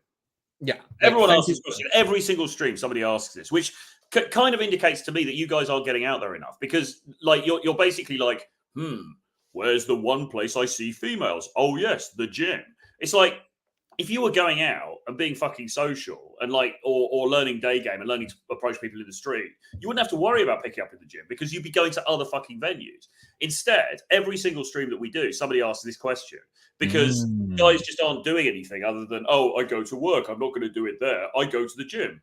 S2: Yeah,
S1: everyone asks this question. Every single stream, somebody asks this, which kind of indicates to me that you guys aren't getting out there enough because, like, you're basically like, where's the one place I see females? Oh yes, the gym. It's like, if you were going out and being fucking social and like, or learning day game and learning to approach people in the street, you wouldn't have to worry about picking up in the gym because you'd be going to other fucking venues. Instead, every single stream that we do, somebody asks this question because guys just aren't doing anything other than, oh, I go to work. I'm not going to do it there. I go to the gym.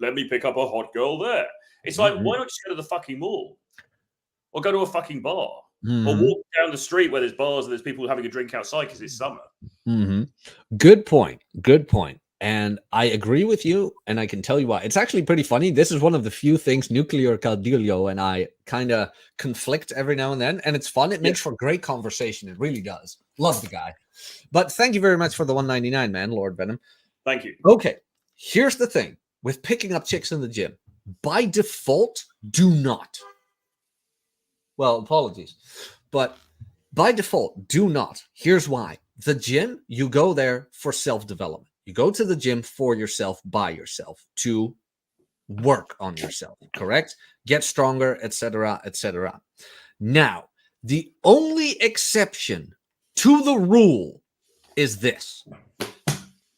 S1: Let me pick up a hot girl there. It's like, why not just go to the fucking mall or go to a fucking bar? Or walk down the street where there's bars and there's people having a drink outside because it's summer.
S2: Good point. And I agree with you, and I can tell you why. It's actually pretty funny. This is one of the few things Nuclear Caldillo and I kind of conflict every now and then, and it's fun. It makes for great conversation. It really does. Love the guy. But thank you very much for the $1.99, man, Lord Venom.
S1: Thank you.
S2: Okay, here's the thing. With picking up chicks in the gym, by default, do not. Well, apologies. But by default, do not. Here's why. The gym, you go there for self-development. You go to the gym for yourself, by yourself, to work on yourself, correct? Get stronger, etc., etc. Now, the only exception to the rule is this.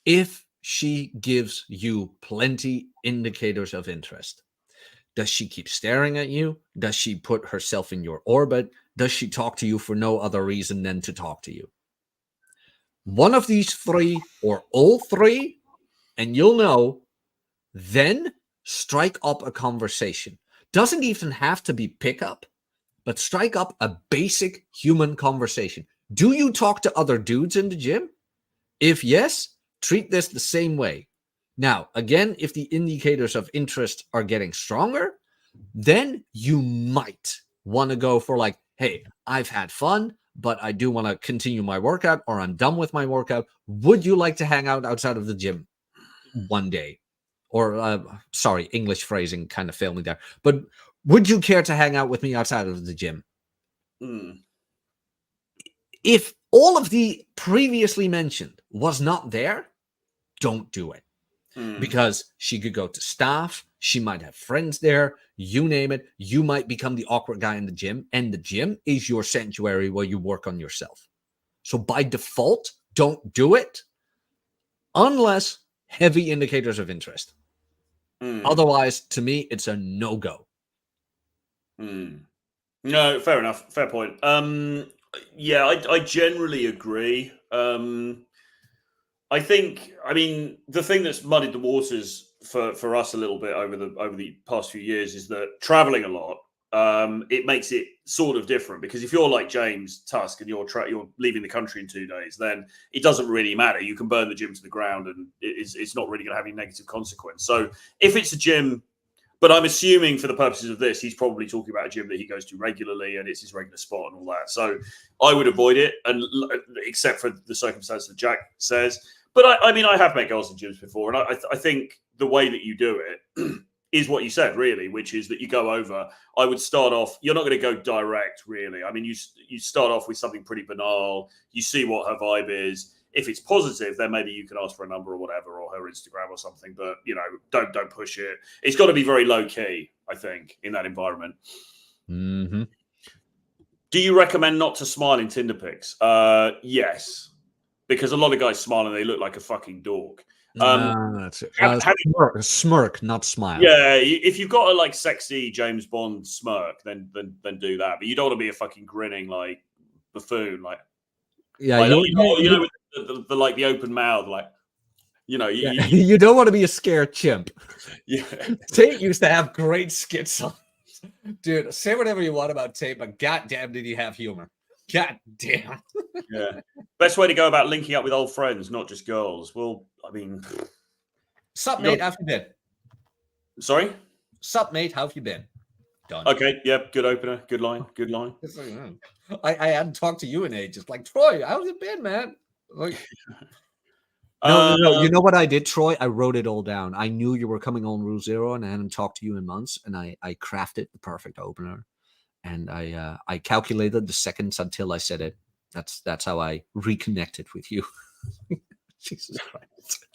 S2: If she gives you plenty indicators of interest. Does she keep staring at you? Does she put herself in your orbit? Does she talk to you for no other reason than to talk to you? One of these three or all three, and you'll know, then strike up a conversation. Doesn't even have to be pickup, but strike up a basic human conversation. Do you talk to other dudes in the gym? If yes, treat this the same way. Now, again, if the indicators of interest are getting stronger, then you might want to go for like, hey, I've had fun, but I do want to continue my workout, or I'm done with my workout. Would you like to hang out outside of the gym one day? Or, sorry, English phrasing kind of failed me there. But would you care to hang out with me outside of the gym? If all of the previously mentioned was not there, don't do it. Because she could go to staff, she might have friends there, you name it. You might become the awkward guy in the gym, and the gym is your sanctuary where you work on yourself. So by default, don't do it unless heavy indicators of interest. Otherwise, to me, it's a no-go.
S1: No, fair enough. Fair point. Yeah, I generally agree. I think, I mean, the thing that's muddied the waters for us a little bit over the past few years is that traveling a lot, it makes it sort of different, because if you're like James Tusk and you're leaving the country in 2 days, then it doesn't really matter. You can burn the gym to the ground, and it's not really going to have any negative consequence. So if it's a gym, but I'm assuming for the purposes of this, he's probably talking about a gym that he goes to regularly and it's his regular spot and all that. So I would avoid it, and except for the circumstance that Jack says. But I mean, I have met girls in gyms before, and I think the way that you do it is what you said, really, which is that you go over. I would start off. You're not going to go direct, really. I mean, you start off with something pretty banal. You see what her vibe is. If it's positive, then maybe you can ask for a number or whatever, or her Instagram or something. But don't push it. It's got to be very low key, I think, in that environment.
S2: Mm-hmm.
S1: Do you recommend not to smile in Tinder pics? Yes. Because a lot of guys smile and they look like a fucking dork.
S2: That's it. Smirk, not smile.
S1: Yeah, if you've got a like sexy James Bond smirk, then do that. But you don't want to be a fucking grinning like buffoon, like with the like the open mouth, like
S2: you don't want to be a scared chimp.
S1: Yeah,
S2: Tate used to have great skits on. Dude, say whatever you want about Tate, but goddamn, did he have humor? God damn.
S1: Yeah. Best way to go about linking up with old friends, not just girls. Well, I mean,
S2: sup, mate? How have you been?
S1: Sorry?
S2: Sup, mate? How have you been? Done.
S1: Okay. Yep. Good opener. Good line. Good line.
S2: I hadn't talked to you in ages. Like, Troy, how's it been, man? Like, no. You know what I did, Troy? I wrote it all down. I knew you were coming on Rule Zero, and I hadn't talked to you in months, and I crafted the perfect opener. And I calculated the seconds until I said it. That's how I reconnected with you. Jesus Christ.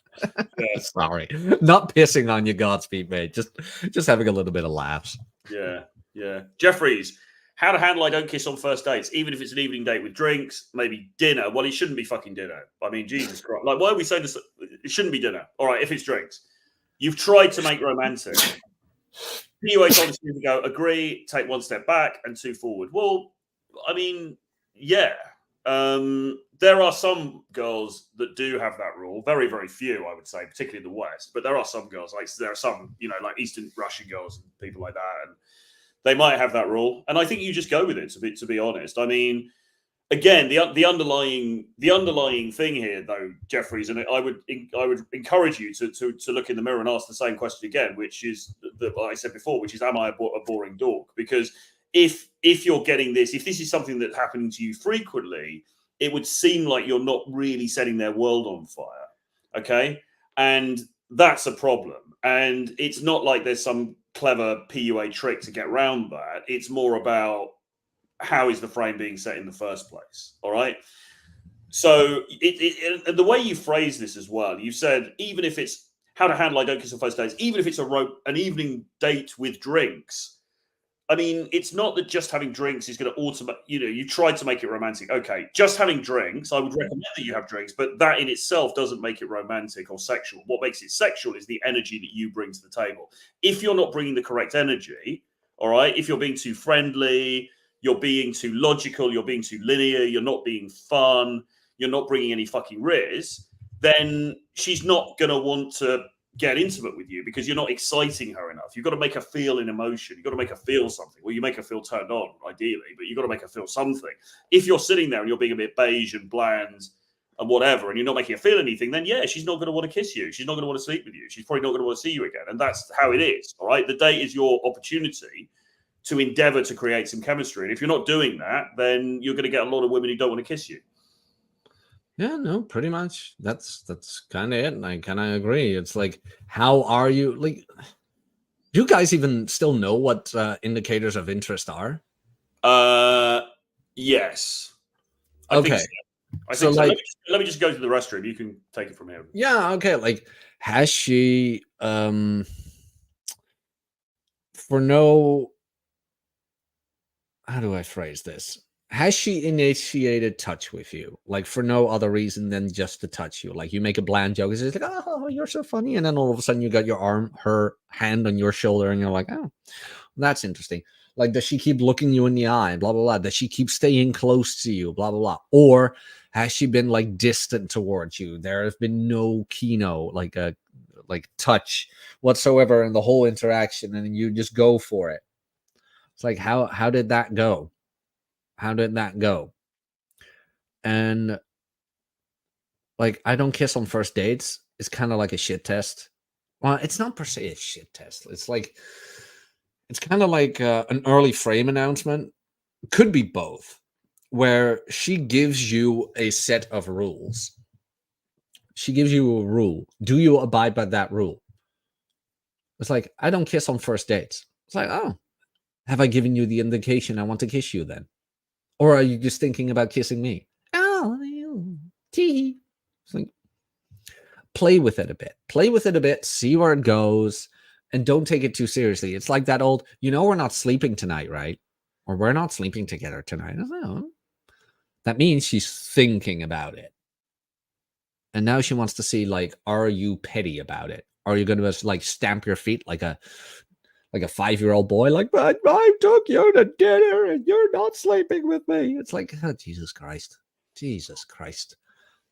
S2: Yeah. Sorry. Not pissing on you, Godspeed, mate. Just having a little bit of laughs.
S1: Yeah. Jeffries, how to handle I don't kiss on first dates, even if it's an evening date with drinks, maybe dinner. Well, it shouldn't be fucking dinner. I mean, Jesus Christ. Like, why are we saying this? It shouldn't be dinner. All right, if it's drinks. You've tried to make romantic. PUA told us to go, agree, take 1 step back and 2 forward. Well, I mean, yeah. There are some girls that do have that rule. Very, very few, I would say, particularly in the West. But there are some girls, like there are some, like Eastern Russian girls and people like that, and they might have that rule. And I think you just go with it. To be honest, I mean, again, the underlying thing here, though, Jeffries, and I would encourage you to look in the mirror and ask the same question again, which is what I said before, which is, am I a boring dork? Because if you're getting this, if this is something that's happening to you frequently, it would seem like you're not really setting their world on fire. Okay, and that's a problem. And it's not like there's some clever PUA trick to get around that. It's more about how is the frame being set in the first place? All right. So and the way you phrase this as well, you said, even if it's how to handle I don't kiss on first dates, even if it's an evening date with drinks. I mean, it's not that just having drinks is going to automate, you tried to make it romantic. Okay, just having drinks, I would recommend that you have drinks, but that in itself doesn't make it romantic or sexual. What makes it sexual is the energy that you bring to the table. If you're not bringing the correct energy, all right, if you're being too friendly, you're being too logical, you're being too linear, you're not being fun, you're not bringing any fucking riz, then she's not going to want to get intimate with you because you're not exciting her enough. You've got to make her feel an emotion. You've got to make her feel something. Well, you make her feel turned on, ideally, but you've got to make her feel something. If you're sitting there and you're being a bit beige and bland and whatever, and you're not making her feel anything, then yeah, she's not going to want to kiss you. She's not going to want to sleep with you. She's probably not going to want to see you again. And that's how it is, all right? The date is your opportunity to endeavor to create some chemistry. And if you're not doing that, then you're going to get a lot of women who don't want to kiss you.
S2: Yeah, no, pretty much. That's kind of it. And I kind of agree. It's like, how are you? Like, do you guys even still know what indicators of interest are?
S1: Yes.
S2: Okay.
S1: I think so. Like, let me just go to the restroom. You can take it from here.
S2: Yeah. Okay. Like, has she, for no, how do I phrase this? Has she initiated touch with you, like for no other reason than just to touch you? Like you make a bland joke, it's like, oh, you're so funny, and then all of a sudden you got her hand on your shoulder, and you're like, oh, that's interesting. Like, does she keep looking you in the eye? Blah, blah, blah. Does she keep staying close to you? Blah, blah, blah. Or has she been like distant towards you? There has been no keynote, like touch whatsoever in the whole interaction, and you just go for it. It's like, how did that go? How did that go? And like, I don't kiss on first dates. It's kind of like a shit test. Well, it's not per se a shit test. It's kind of like an early frame announcement. Could be both, where she gives you a set of rules. She gives you a rule. Do you abide by that rule? It's like, I don't kiss on first dates. It's like, oh, have I given you the indication I want to kiss you then? Or are you just thinking about kissing me? Oh, tee. It's like, play with it a bit. Play with it a bit. See where it goes. And don't take it too seriously. It's like that old, we're not sleeping tonight, right? Or we're not sleeping together tonight. Oh. That means she's thinking about it. And now she wants to see, like, are you petty about it? Are you going to like stamp your feet like a 5-year-old boy? Like, but I took you to dinner and you're not sleeping with me. It's like, oh, Jesus Christ.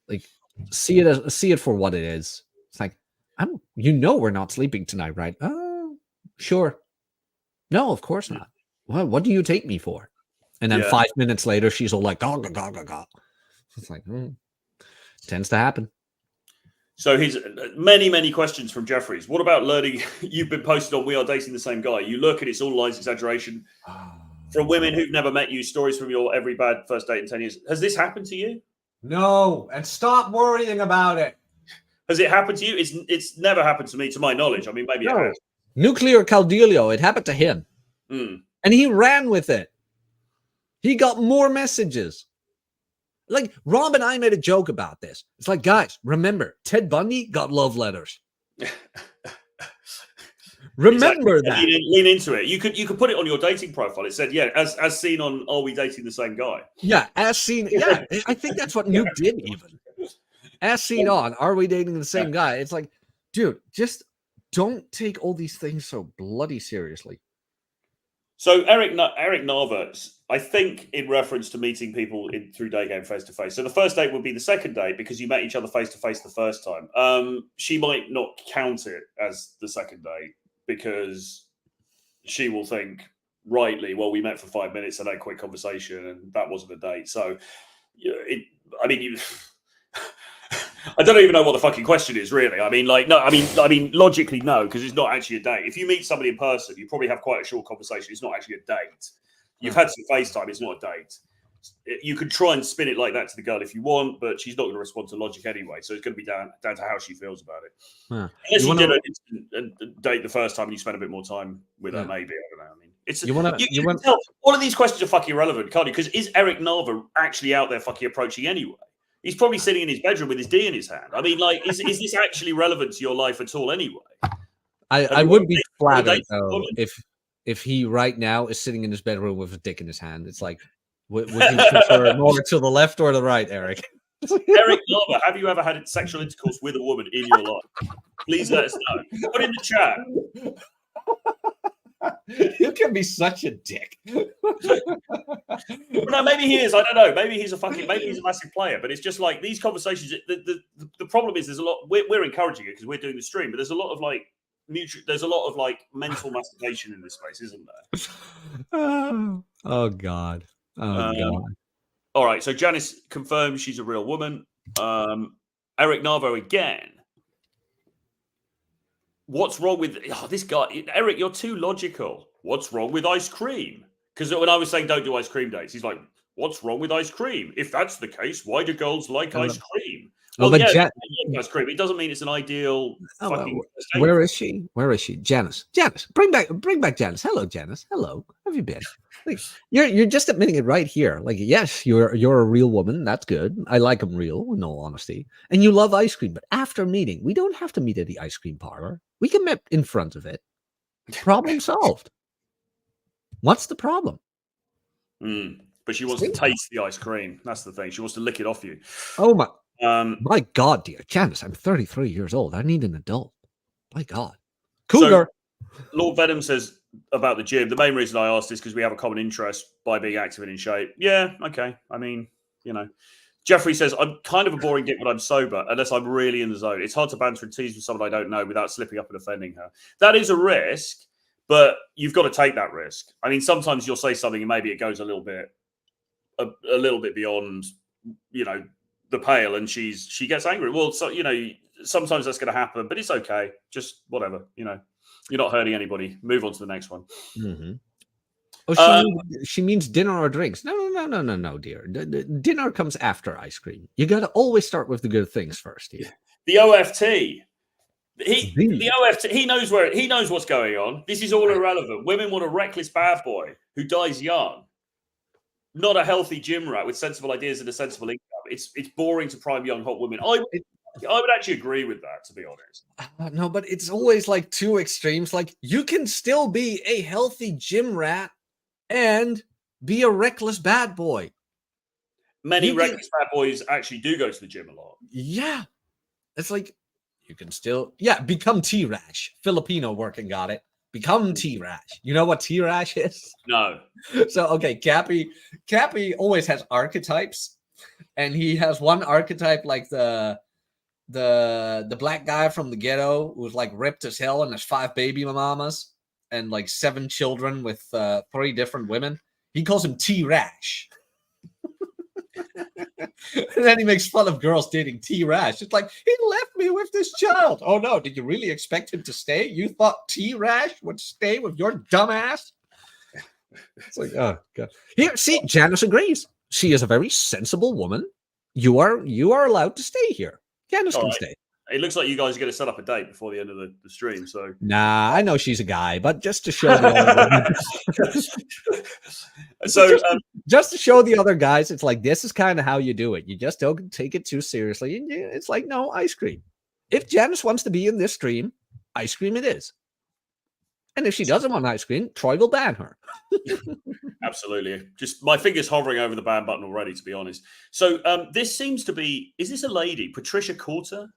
S2: Like, see it for what it is. It's like, we're not sleeping tonight, right? Oh, sure. No, of course not. What do you take me for? And then 5 minutes later, she's all like, gah, gah, gah, gah, gah. It's like, tends to happen.
S1: So here's many questions from Jeffries. What about learning? You've been posted on We Are Dating the Same Guy. You look and it's all lies, exaggeration. From women who've never met you, stories from your every bad first date in 10 years. Has this happened to you?
S2: No, and stop worrying about it.
S1: Has it happened to you? It's never happened to me, to my knowledge. I mean, maybe it has.
S2: Nuclear Caldelio, it happened to him. And he ran with it. He got more messages. Like, Rob and I made a joke about this. It's like, guys, remember, Ted Bundy got love letters. Remember that.
S1: Lean into it. You could put it on your dating profile. It said, as seen on Are We Dating the Same Guy?
S2: Yeah, as seen. Yeah, I think that's what Nuke did even. As seen on Are We Dating the Same Guy? It's like, dude, just don't take all these things so bloody seriously.
S1: So Eric Narva, I think, in reference to meeting people through day game face to face. So the first date would be the second date because you met each other face to face the first time. She might not count it as the second date because she will think rightly, well, we met for 5 minutes and had a quick conversation, and that wasn't a date. So, I don't even know what the fucking question is, really. I mean, logically, no, because it's not actually a date. If you meet somebody in person, you probably have quite a short conversation. It's not actually a date. You've had some FaceTime. It's not a date. You could try and spin it like that to the girl if you want, but she's not going to respond to logic anyway. So it's going to be down to how she feels about it. Unless you did a date the first time and you spent a bit more time with her, maybe. I don't know. I mean, you can tell all of these questions are fucking irrelevant, can't you? Because is Eric Narva actually out there fucking approaching anyway? He's probably sitting in his bedroom with his D in his hand. I mean, like, is this actually relevant to your life at all anyway?
S2: I would be flattered, though, if he right now is sitting in his bedroom with a dick in his hand. It's like, would he prefer more to the left or the right, Eric?
S1: Eric Narva, have you ever had sexual intercourse with a woman in your life? Please let us know. Put in the chat.
S2: You can be such a dick.
S1: No, maybe he is. I don't know. Maybe he's a massive player. But it's just like these conversations. The problem is there's a lot. We're encouraging it because we're doing the stream, but there's a lot of like mental masturbation in this space, isn't there?
S2: Oh God. God.
S1: All right. So Janice confirms she's a real woman. Eric Narvo again. What's wrong with this guy? Eric, you're too logical. What's wrong with ice cream? Because when I was saying don't do ice cream dates, he's like, what's wrong with ice cream? If that's the case, why do girls like ice cream? Well, ice cream. It doesn't mean it's an ideal.
S2: Where is she? Where is she? Janice. Bring back Janice. Hello, Janice. Hello. How have you been? Like, you're just admitting it right here. Like, yes, you're a real woman. That's good. I like them real, in all honesty. And you love ice cream. But after meeting, we don't have to meet at the ice cream parlor. We can meet in front of it. Problem solved. What's the problem?
S1: But she wants to taste the ice cream. That's the thing. She wants to lick it off you.
S2: Oh my God, dear Janice, I'm 33 years old. I need an adult. My God. Cougar.
S1: So, Lord Venom says, about the gym. The main reason I asked is because we have a common interest by being active and in shape. Yeah, okay. I mean, you know. Jeffrey says, I'm kind of a boring dick when I'm sober, unless I'm really in the zone. It's hard to banter and tease with someone I don't know without slipping up and offending her. That is a risk, but you've got to take that risk. I mean, sometimes you'll say something and maybe it goes a little bit beyond, you know, the pale, and she gets angry. Well, so, you know, sometimes that's going to happen, but it's okay. Just whatever, you know. You're not hurting anybody. Move on to the next one.
S2: Mm-hmm. Oh, she means dinner or drinks. No, dear. Dinner comes after ice cream. You got to always start with the good things first. Here.
S1: The OFT. The OFT. He knows what's going on. This is all irrelevant. Women want a reckless bad boy who dies young, not a healthy gym rat with sensible ideas and a sensible income. It's boring to prime young hot women. I would actually agree with that, to be honest.
S2: No, but it's always like two extremes. Like, you can still be a healthy gym rat and be a reckless bad boy.
S1: Many reckless bad boys actually do go to the gym a lot.
S2: Yeah. It's like, you can still, become T-Rash. Filipino working got it. Become T-Rash. You know what T-Rash is?
S1: No.
S2: So, okay, Cappy always has archetypes. And he has one archetype like the black guy from the ghetto who's like ripped as hell and has 5 baby mamas and like 7 children with 3 different women. He calls him T-Rash. And then he makes fun of girls dating T-Rash. It's like, he left me with this child. Oh no, did you really expect him to stay? You thought T-Rash would stay with your dumb ass? It's like, oh god. Here, see, Janice agrees. She is a very sensible woman. You are allowed to stay here. Janice can stay.
S1: It looks like you guys are going to set up a date before the end of the stream. So
S2: nah, I know she's a guy, but just to show the just to show the other guys, it's like, this is kind of how you do it. You just don't take it too seriously, and it's like, no, ice cream. If Janice wants to be in this stream, ice cream it is. And if she doesn't want ice cream, Troy will ban her.
S1: Absolutely. Just my fingers hovering over the ban button already, to be honest. So this seems to be, is this a lady? Patricia Courter?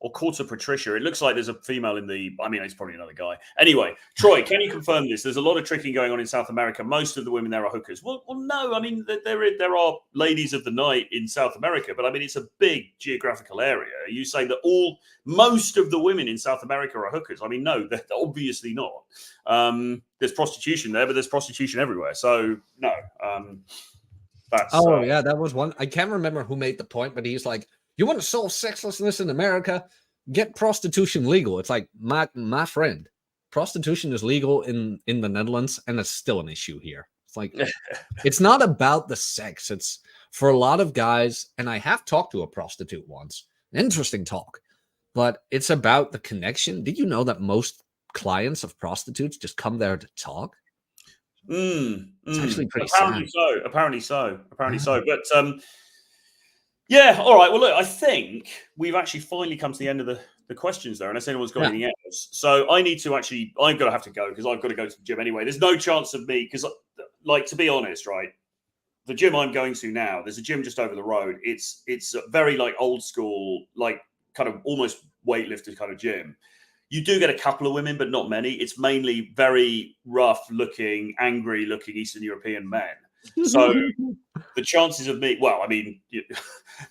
S1: Or Courter Patricia? It looks like there's a female in the, I mean, it's probably another guy. Anyway, Troy, can you confirm this? There's a lot of tricking going on in South America. Most of the women there are hookers. Well, no. I mean, there are ladies of the night in South America, but I mean, it's a big geographical area. Are you saying that most of the women in South America are hookers? I mean, no, they're obviously not. There's prostitution there, but there's prostitution everywhere. So no. That's
S2: that was one. I can't remember who made the point, but he's like, you want to solve sexlessness in America? Get prostitution legal. It's like, my friend, prostitution is legal in the Netherlands, and it's still an issue here. It's like, it's not about the sex. It's for a lot of guys, and I have talked to a prostitute once. Interesting talk. But it's about the connection. Did you know that most clients of prostitutes just come there to talk? It's actually pretty
S1: apparently
S2: sad.
S1: Apparently so. But yeah, all right. Well, look, I think we've actually finally come to the end of the questions there, unless anyone's got anything else. So I'm going to have to go because I've got to go to the gym anyway. There's no chance of me, because, like, to be honest, right, the gym I'm going to now, there's a gym just over the road. It's very, like, old school, like, kind of almost weightlifter kind of gym. You do get a couple of women, but not many. It's mainly very rough-looking, angry-looking Eastern European men. So the chances of me,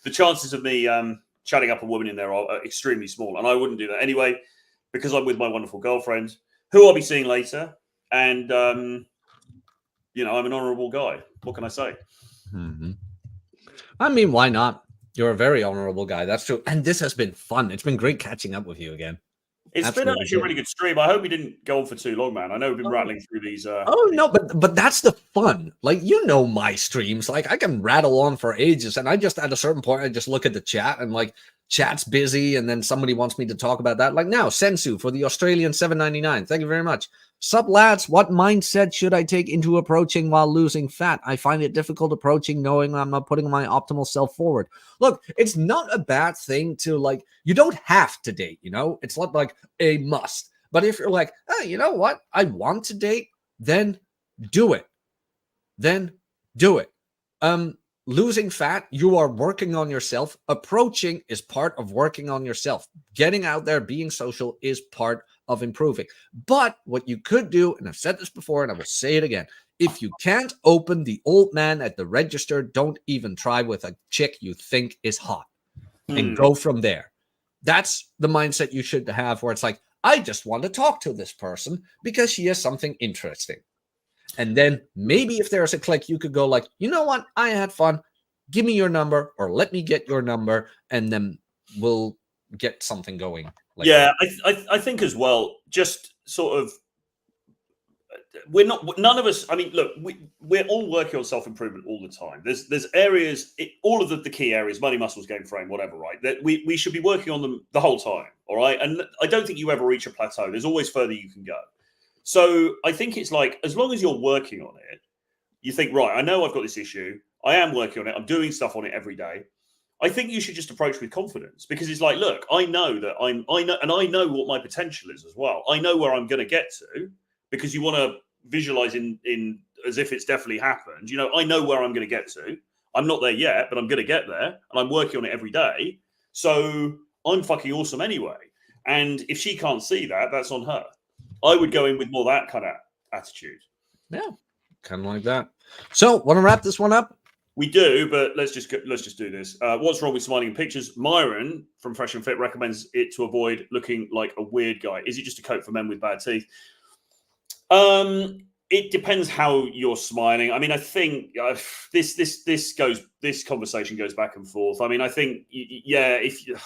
S1: the chances of me chatting up a woman in there are extremely small, and I wouldn't do that anyway, because I'm with my wonderful girlfriend, who I'll be seeing later, and I'm an honourable guy. What can I say?
S2: Mm-hmm. I mean, why not? You're a very honourable guy. That's true, and this has been fun. It's been great catching up with you again.
S1: It's Absolutely been actually a really good stream. I hope we didn't go on for too long, man. I know we've been rattling through these.
S2: No, but that's the fun. Like, my streams. Like, I can rattle on for ages, and I just, at a certain point, I just look at the chat and like, chat's busy, and then somebody wants me to talk about that. Like now, Sensu for the Australian $7.99. Thank you very much. Sup, lads? What mindset should I take into approaching while losing fat? I find it difficult approaching knowing I'm not putting my optimal self forward. Look, it's not a bad thing to, like, you don't have to date, It's not like a must. But if you're like, oh, you know what? I want to date, then do it. losing fat, you are working on yourself. Approaching is part of working on yourself. Getting out there, being social is part of improving. But what you could do, and I've said this before and I will say it again, if you can't open the old man at the register, don't even try with a chick you think is hot and go from there. That's the mindset you should have, where it's like, I just want to talk to this person because she has something interesting. And then maybe if there's a click, you could go like, you know what? I had fun. Give me your number, or let me get your number, and then we'll get something going.
S1: Like yeah, I think as well, just sort of, none of us, I mean, look, we're all working on self-improvement all the time. There's areas, all of the key areas, money, muscles, game frame, whatever, right? That we should be working on them the whole time, all right? And I don't think you ever reach a plateau. There's always further you can go. So I think it's like, as long as you're working on it, you think, right, I know I've got this issue. I am working on it. I'm doing stuff on it every day. I think you should just approach with confidence, because it's like, look, I know that I know, and I know what my potential is as well. I know where I'm going to get to, because you want to visualize in as if it's definitely happened. You know, I know where I'm going to get to. I'm not there yet, but I'm going to get there, and I'm working on it every day. So I'm fucking awesome anyway. And if she can't see that, that's on her. I would go in with more that kind of attitude.
S2: Yeah, kind of like that. So, want to wrap this one up?
S1: We do, but let's just do this. What's wrong with smiling in pictures? Myron from Fresh and Fit recommends it to avoid looking like a weird guy. Is it just a coat for men with bad teeth? It depends how you're smiling. I mean, I think this conversation goes back and forth. I mean, I think if you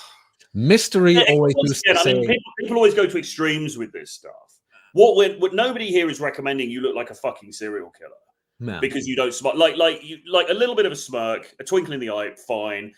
S2: mystery always used to say.
S1: I mean, people always go to extremes with this stuff. What nobody here is recommending you look like a fucking serial killer. No. Because you don't smile, like a little bit of a smirk, a twinkle in the eye, fine.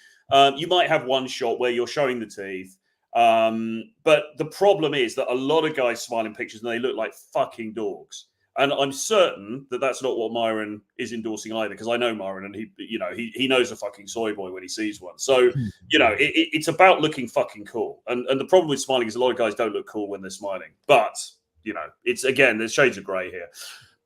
S1: You might have one shot where you're showing the teeth, but the problem is that a lot of guys smile in pictures and they look like fucking dogs. And I'm certain that that's not what Myron is endorsing either, because I know Myron, and he knows a fucking soy boy when he sees one. So it's about looking fucking cool. And the problem with smiling is a lot of guys don't look cool when they're smiling. But it's, again, there's shades of grey here.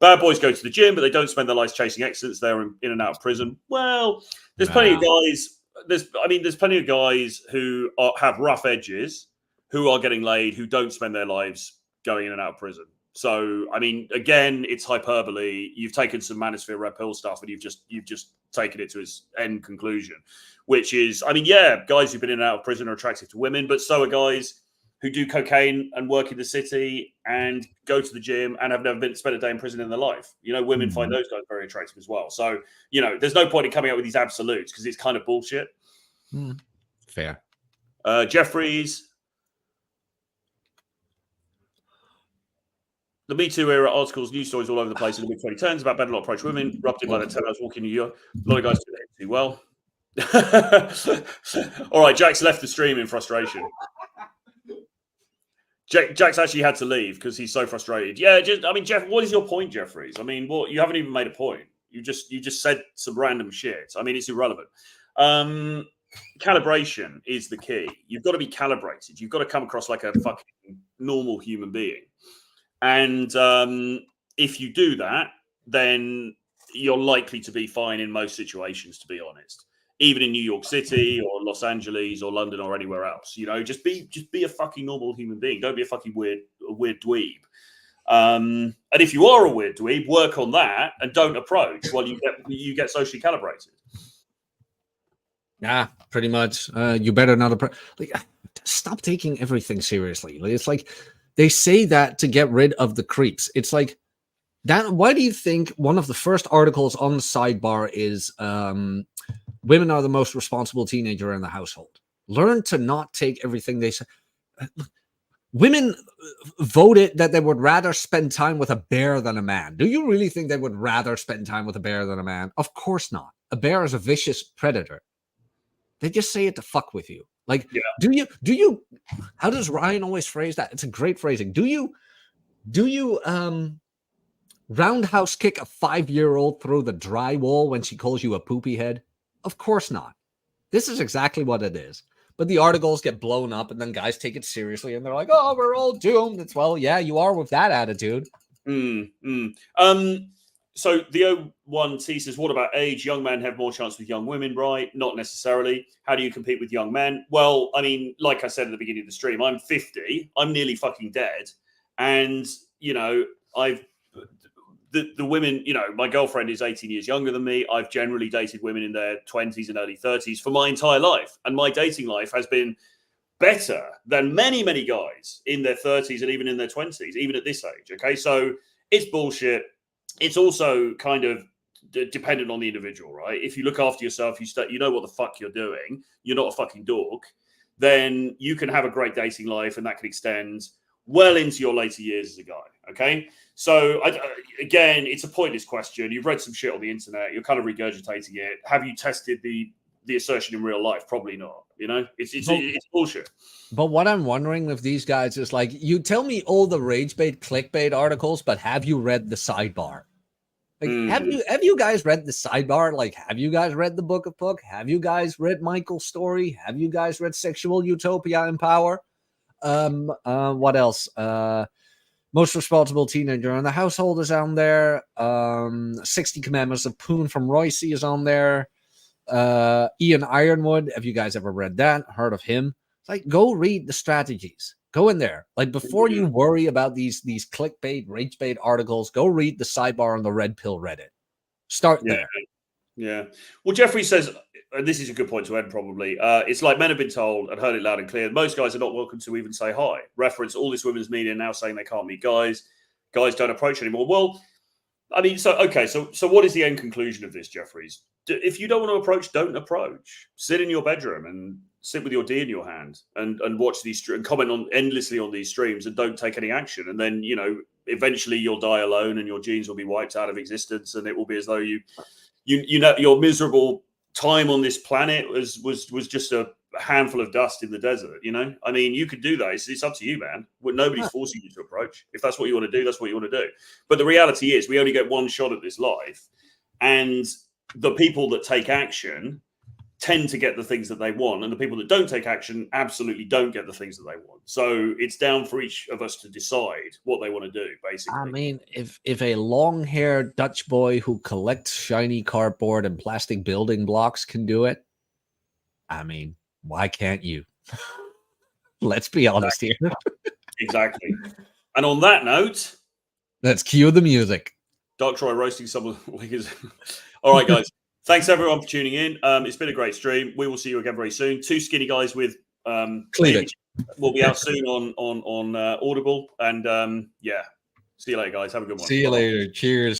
S1: Bad boys go to the gym, but they don't spend their lives chasing excellence. They're in and out of prison. Well, there's plenty of guys. There's plenty of guys who have rough edges, who are getting laid, who don't spend their lives going in and out of prison. So, I mean, again, it's hyperbole. You've taken some Manosphere Red Pill stuff, and you've just taken it to its end conclusion, which is, I mean, yeah, guys who've been in and out of prison are attractive to women, but so are guys who do cocaine and work in the city and go to the gym and have never spent a day in prison in their life. Women find those guys very attractive as well. So, there's no point in coming out with these absolutes, because it's kind of bullshit.
S2: Fair.
S1: Jeffries. The Me Too era articles, news stories all over the place in the mid-2010s about better not approach women, erupted by the 10 hours walking in New York. A lot of guys do that too well. All right, Jack's left the stream in frustration. Jack's actually had to leave because he's so frustrated. Yeah, Jeff, what is your point, Jeffries? I mean, you haven't even made a point. You just said some random shit. I mean, it's irrelevant. Calibration is the key. You've got to be calibrated. You've got to come across like a fucking normal human being. And if you do that, then you're likely to be fine in most situations, to be honest. Even in New York City or Los Angeles or London or anywhere else, just be a fucking normal human being. Don't be a fucking weird dweeb. And if you are a weird dweeb, work on that and don't approach while you get socially calibrated.
S2: Yeah, pretty much. You better not approach. Stop taking everything seriously. It's like they say that to get rid of the creeps. It's like that. Why do you think one of the first articles on the sidebar is women are the most responsible teenager in the household? Learn to not take everything they say. Women voted that they would rather spend time with a bear than a man. Do you really think they would rather spend time with a bear than a man? Of course not. A bear is a vicious predator. They just say it to fuck with you. Like, yeah. Do you, how does Ryan always phrase that? It's a great phrasing. Do you roundhouse kick a 5-year-old through the drywall when she calls you a poopy head? Of course not. This is exactly what it is. But the articles get blown up, and then guys take it seriously, and they're like, "Oh, we're all doomed." It's, well, yeah, you are with that attitude.
S1: So the 01T says, what about age? Young men have more chance with young women, right? Not necessarily. How do you compete with young men? Well, I mean, like I said at the beginning of the stream, I'm 50. I'm nearly fucking dead. And, you know, the women, you know, my girlfriend is 18 years younger than me. I've generally dated women in their 20s and early 30s for my entire life. And my dating life has been better than many, many guys in their 30s and even in their 20s, even at this age. Okay. So it's bullshit. It's also kind of dependent on the individual, right? If you look after yourself, you know what the fuck you're doing, you're not a fucking dog, then you can have a great dating life and that can extend well into your later years as a guy. Okay. So again, it's a pointless question. You've read some shit on the internet. You're kind of regurgitating it. Have you tested the assertion in real life? Probably not. You know, it's bullshit.
S2: But what I'm wondering with these guys is, like, you tell me all the rage bait, clickbait articles, but have you read the sidebar? Like, have you guys read the sidebar? Like, have you guys read the Book of Book? Have you guys read Michael's story? Have you guys read Sexual Utopia and Power? What else? Most Responsible Teenager in the Household is on there. 60 Commandments of Poon from Royce is on there. Ian Ironwood, have you guys ever read that? Heard of him? It's like, go read the strategies. Go in there. Like, before you worry about these clickbait, rage bait articles, go read the sidebar on the Red Pill Reddit. Start there.
S1: Yeah. Well, Jeffrey says, and this is a good point to end probably, it's like men have been told and heard it loud and clear. Most guys are not welcome to even say hi. Reference all this women's media now saying they can't meet guys. Guys don't approach anymore. Well, I mean, so what is the end conclusion of this, Jeffries? If you don't want to approach, don't approach. Sit in your bedroom and sit with your D in your hand and watch these and comment on endlessly on these streams and don't take any action. And then, you know, eventually you'll die alone and your genes will be wiped out of existence. And it will be as though you know, your miserable time on this planet was just a handful of dust in the desert. You know, I mean, you could do that. It's up to you, man. Nobody's forcing you to approach. If that's what you want to do, that's what you want to do. But the reality is we only get one shot at this life, and the people that take action tend to get the things that they want, and the people that don't take action absolutely don't get the things that they want. So it's down for each of us to decide what they want to do, basically.
S2: I mean, if a long-haired Dutch boy who collects shiny cardboard and plastic building blocks can do it, I mean, why can't you? Let's be honest here.
S1: Exactly. And on that note,
S2: let's cue the music.
S1: Dark Troy roasting someone. All right, guys. Thanks everyone for tuning in. It's been a great stream. We will see you again very soon. Two skinny guys with
S2: cleavage
S1: will be out soon on Audible. And yeah, see you later, guys. Have a good one.
S2: See you later. Cheers.